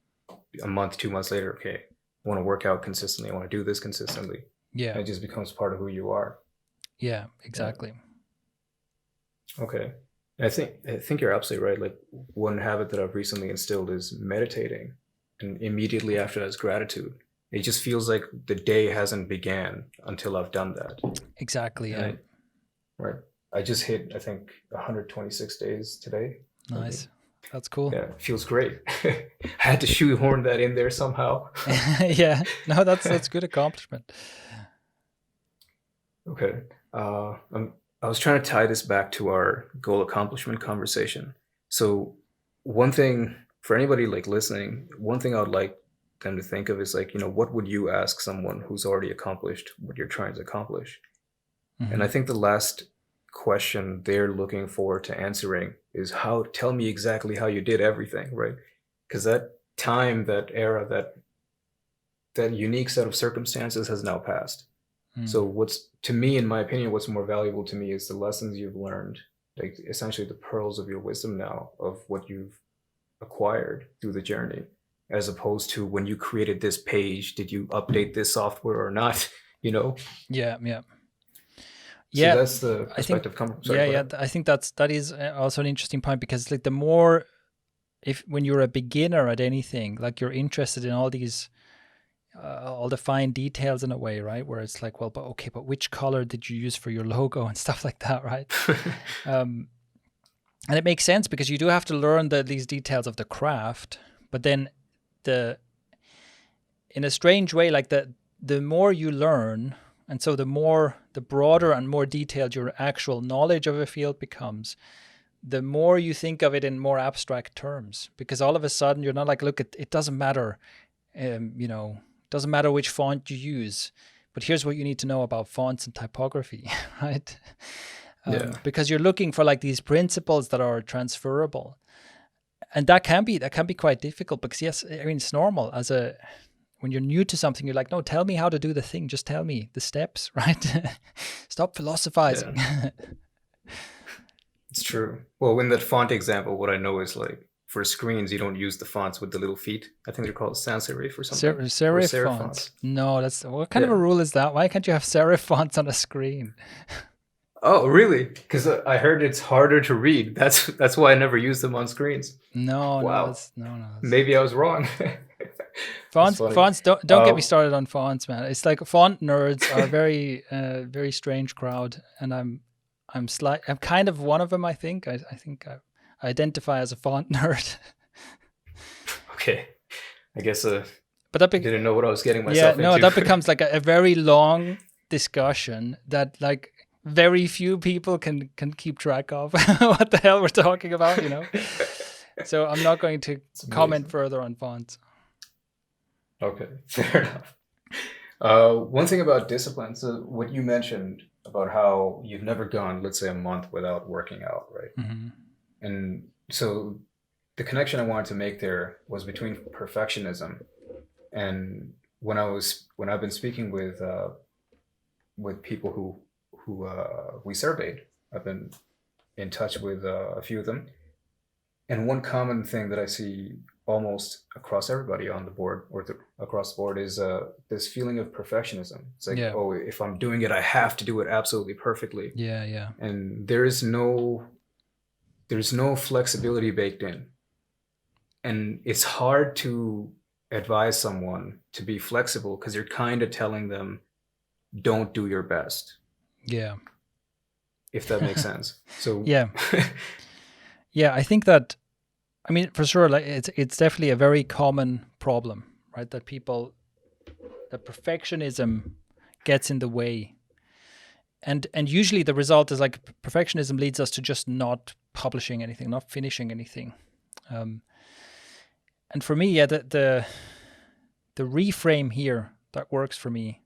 a month, 2 months later, okay, I want to work out consistently. I want to do this consistently. Yeah. And it just becomes part of who you are. Yeah, exactly. Yeah. Okay. I think you're absolutely right. Like, one habit that I've recently instilled is meditating, and immediately after that is gratitude. It just feels like the day hasn't began until I've done that. Exactly. Yeah. Right. I just hit, I think, 126 days today. Nice. That's cool. Yeah, it feels great. I had to shoehorn that in there somehow. Yeah. No, that's good accomplishment. Okay. I was trying to tie this back to our goal accomplishment conversation. So one thing for anybody like listening, one thing I would like them to think of is like, you know, what would you ask someone who's already accomplished what you're trying to accomplish? Mm-hmm. And I think the last question they're looking forward to answering is tell me exactly how you did everything, right? Because that time, that era, that unique set of circumstances has now passed. So what's, to me, in my opinion, what's more valuable to me is the lessons you've learned, like essentially the pearls of your wisdom now of what you've acquired through the journey, as opposed to when you created this page, did you update this software or not? You know? Yeah. So that's the perspective. I think that is also an interesting point, because like the more, when you're a beginner at anything, like you're interested in all these all the fine details in a way, right? Where it's like, well, but which color did you use for your logo and stuff like that, right? And it makes sense because you do have to learn these details of the craft, but then in a strange way, like the more you learn, and so the broader and more detailed your actual knowledge of a field becomes, the more you think of it in more abstract terms, because all of a sudden you're not like, look, it doesn't matter, you know, doesn't matter which font you use, but here's what you need to know about fonts and typography, right? Because you're looking for like these principles that are transferable, and that can be quite difficult, because yes, I mean, it's normal when you're new to something, you're like, no, tell me how to do the thing, just tell me the steps, right? Stop philosophizing. Yeah. It's true. Well, in that font example, what I know is like, for screens, you don't use the fonts with the little feet. I think they're called sans serif or something. Serif fonts. No, what kind of a rule is that? Why can't you have serif fonts on a screen? Oh, really? Because I heard it's harder to read. That's why I never use them on screens. No, wow. No. Maybe I was wrong. Fonts. Don't get me started on fonts, man. It's like font nerds are a very very strange crowd, and I'm kind of one of them. I think I identify as a font nerd. Okay. I guess But that didn't know what I was getting yeah, myself no, into. that becomes like a very long discussion that like very few people can keep track of what the hell we're talking about, you know. So I'm not going to It's comment amazing. further on fonts. Okay, fair enough. One thing about discipline, so what you mentioned about how you've never gone, let's say, a month without working out, right? Mm-hmm. And so the connection I wanted to make there was between perfectionism and when I've been speaking with people who we surveyed. I've been in touch with a few of them, and one common thing that I see almost across everybody on the board or across the board is this feeling of perfectionism. It's like, Yeah, oh, if I'm doing it, I have to do it absolutely perfectly, yeah, yeah, and there's no flexibility baked in, and it's hard to advise someone to be flexible because you're kind of telling them don't do your best, yeah. if that makes sense. So Yeah, yeah. I think that, I mean, for sure, like it's definitely a very common problem, right? That perfectionism gets in the way, and usually the result is like perfectionism leads us to just not publishing anything, not finishing anything. Um, and for me, yeah, the reframe here that works for me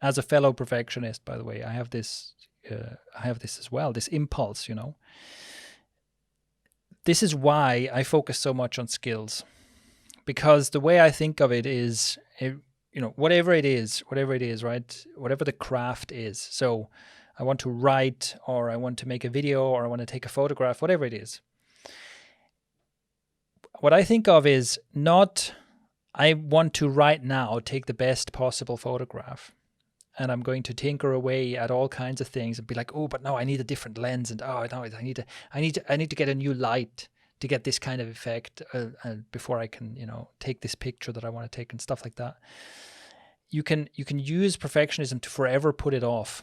as a fellow perfectionist, by the way, I have this. I have this as well, this impulse, you know. This is why I focus so much on skills, because the way I think of it is, you know, whatever it is, right? Whatever the craft is. So I want to write, or I want to make a video, or I want to take a photograph, whatever it is. What I think of is not, I want to right now take the best possible photograph, and I'm going to tinker away at all kinds of things and be like, oh, but no, I need a different lens, and oh no, I need to get a new light to get this kind of effect before I can, you know, take this picture that I want to take and stuff like that. You can use perfectionism to forever put it off,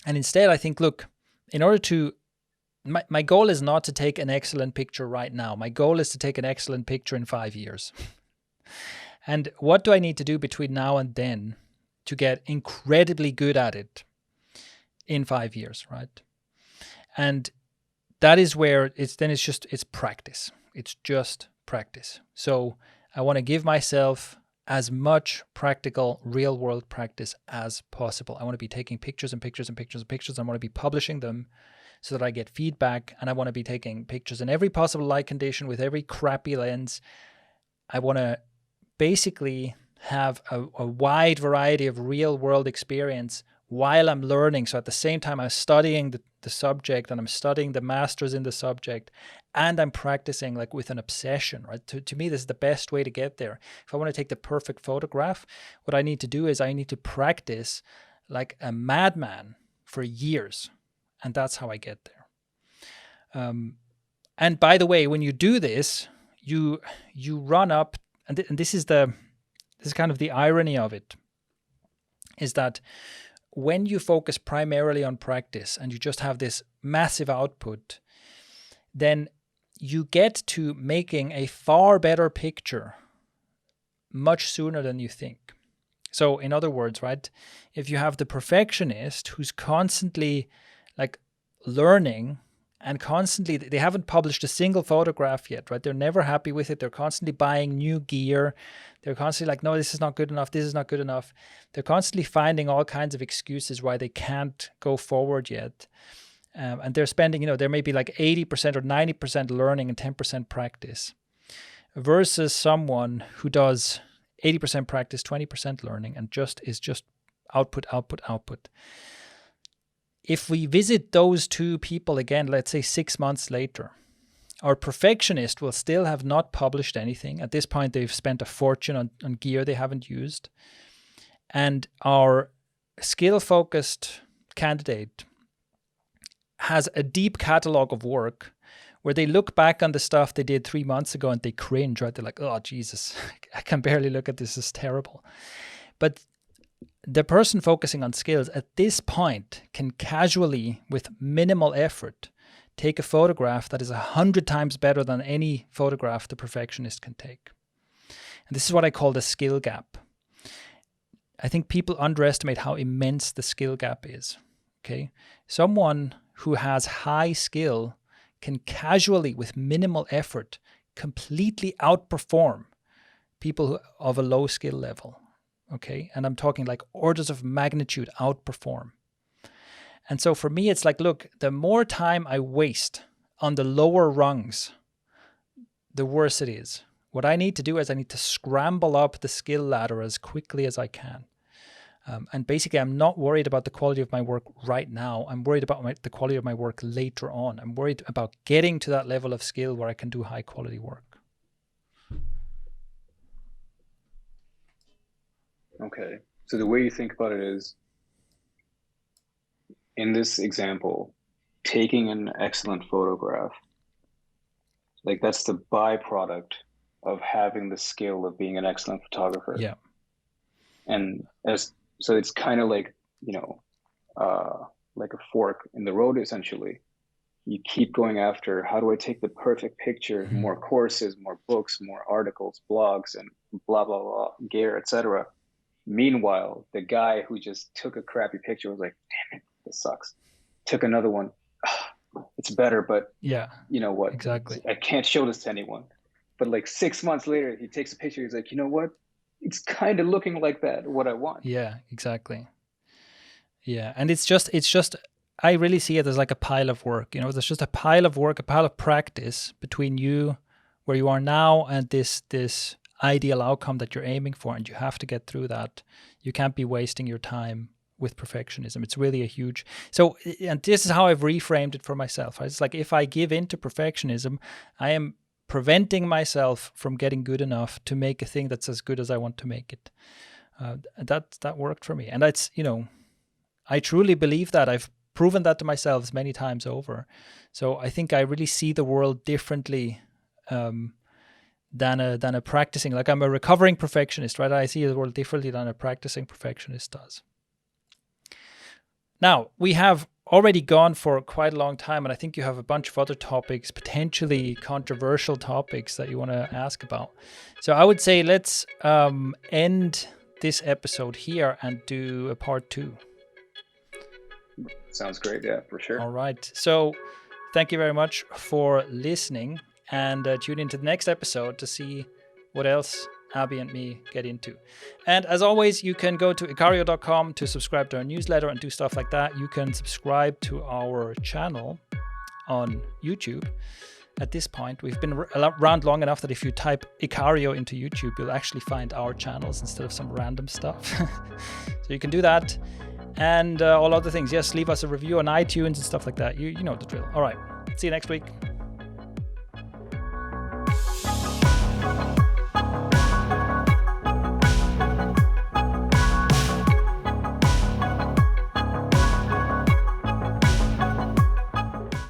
and instead, I think, look, in order to my goal is not to take an excellent picture right now. My goal is to take an excellent picture in 5 years. And what do I need to do between now and then to get incredibly good at it in 5 years, right? And that is where it's practice. It's just practice. So I want to give myself as much practical real world practice as possible. I want to be taking pictures and pictures and pictures and pictures. I want to be publishing them so that I get feedback, and I want to be taking pictures in every possible light condition with every crappy lens. I want to basically have a wide variety of real world experience while I'm learning. So at the same time, I'm studying the subject, and I'm studying the masters in the subject, and I'm practicing like with an obsession, right? To me, this is the best way to get there. If I want to take the perfect photograph, what I need to do is I need to practice like a madman for years. And that's how I get there. And by the way, when you do this, you run up, and this is kind of the irony of it, is that when you focus primarily on practice and you just have this massive output, then you get to making a far better picture much sooner than you think. So in other words, right, if you have the perfectionist who's constantly like learning and constantly, they haven't published a single photograph yet, right? They're never happy with it. They're constantly buying new gear. They're constantly like, no, this is not good enough. This is not good enough. They're constantly finding all kinds of excuses why they can't go forward yet. And they're spending, you know, there may be like 80% or 90% learning and 10% practice, versus someone who does 80% practice, 20% learning, and is just output, output, output. If we visit those two people again, let's say 6 months later, our perfectionist will still have not published anything. At this point, they've spent a fortune on gear they haven't used. And our skill-focused candidate has a deep catalog of work where they look back on the stuff they did 3 months ago and they cringe, right? They're like, oh, Jesus, I can barely look at this. It's terrible. But the person focusing on skills at this point can casually, with minimal effort, take a photograph that is 100 times better than any photograph the perfectionist can take. And this is what I call the skill gap. I think people underestimate how immense the skill gap is. Okay, someone who has high skill can casually, with minimal effort, completely outperform people of a low skill level. Okay, and I'm talking like orders of magnitude outperform. And so for me, it's like, look, the more time I waste on the lower rungs, the worse it is. What I need to do is I need to scramble up the skill ladder as quickly as I can. And basically, I'm not worried about the quality of my work right now. I'm worried about the quality of my work later on. I'm worried about getting to that level of skill where I can do high quality work. Okay. So the way you think about it is, in this example, taking an excellent photograph, like that's the byproduct of having the skill of being an excellent photographer. Yeah. And so it's kind of like, like a fork in the road, essentially. You keep going after, how do I take the perfect picture? Mm-hmm. More courses, more books, more articles, blogs, and blah, blah, blah, gear, etc. Meanwhile, the guy who just took a crappy picture was like, damn it, this sucks. Took another one. It's better, but yeah, you know what? Exactly. I can't show this to anyone. But like 6 months later, he takes a picture. He's like, you know what? It's kind of looking like that, what I want. Yeah, exactly. Yeah. And it's just, I really see it as like a pile of work. You know, there's just a pile of work, a pile of practice between you, where you are now, and this ideal outcome that you're aiming for. And you have to get through that. You can't be wasting your time with perfectionism. It's really a huge, so, and this is how I've reframed it for myself. It's like, if I give in to perfectionism, I am preventing myself from getting good enough to make a thing that's as good as I want to make it. That worked for me. And that's, I truly believe that. I've proven that to myself many times over. So I think I really see the world differently than a practicing, like I'm a recovering perfectionist, right? I see the world differently than a practicing perfectionist does. Now, we have already gone for quite a long time, and I think you have a bunch of other topics, potentially controversial topics that you want to ask about. So I would say let's end this episode here and do a part 2. Sounds great. Yeah, for sure. All right. So thank you very much for listening, and tune into the next episode to see what else Abhi and me get into. And as always, you can go to ikario.com to subscribe to our newsletter and do stuff like that. You can subscribe to our channel on YouTube. At this point, we've been around long enough that if you type Ikario into YouTube, you'll actually find our channels instead of some random stuff. So you can do that. And all other things. Yes, leave us a review on iTunes and stuff like that. You know the drill. All right. See you next week.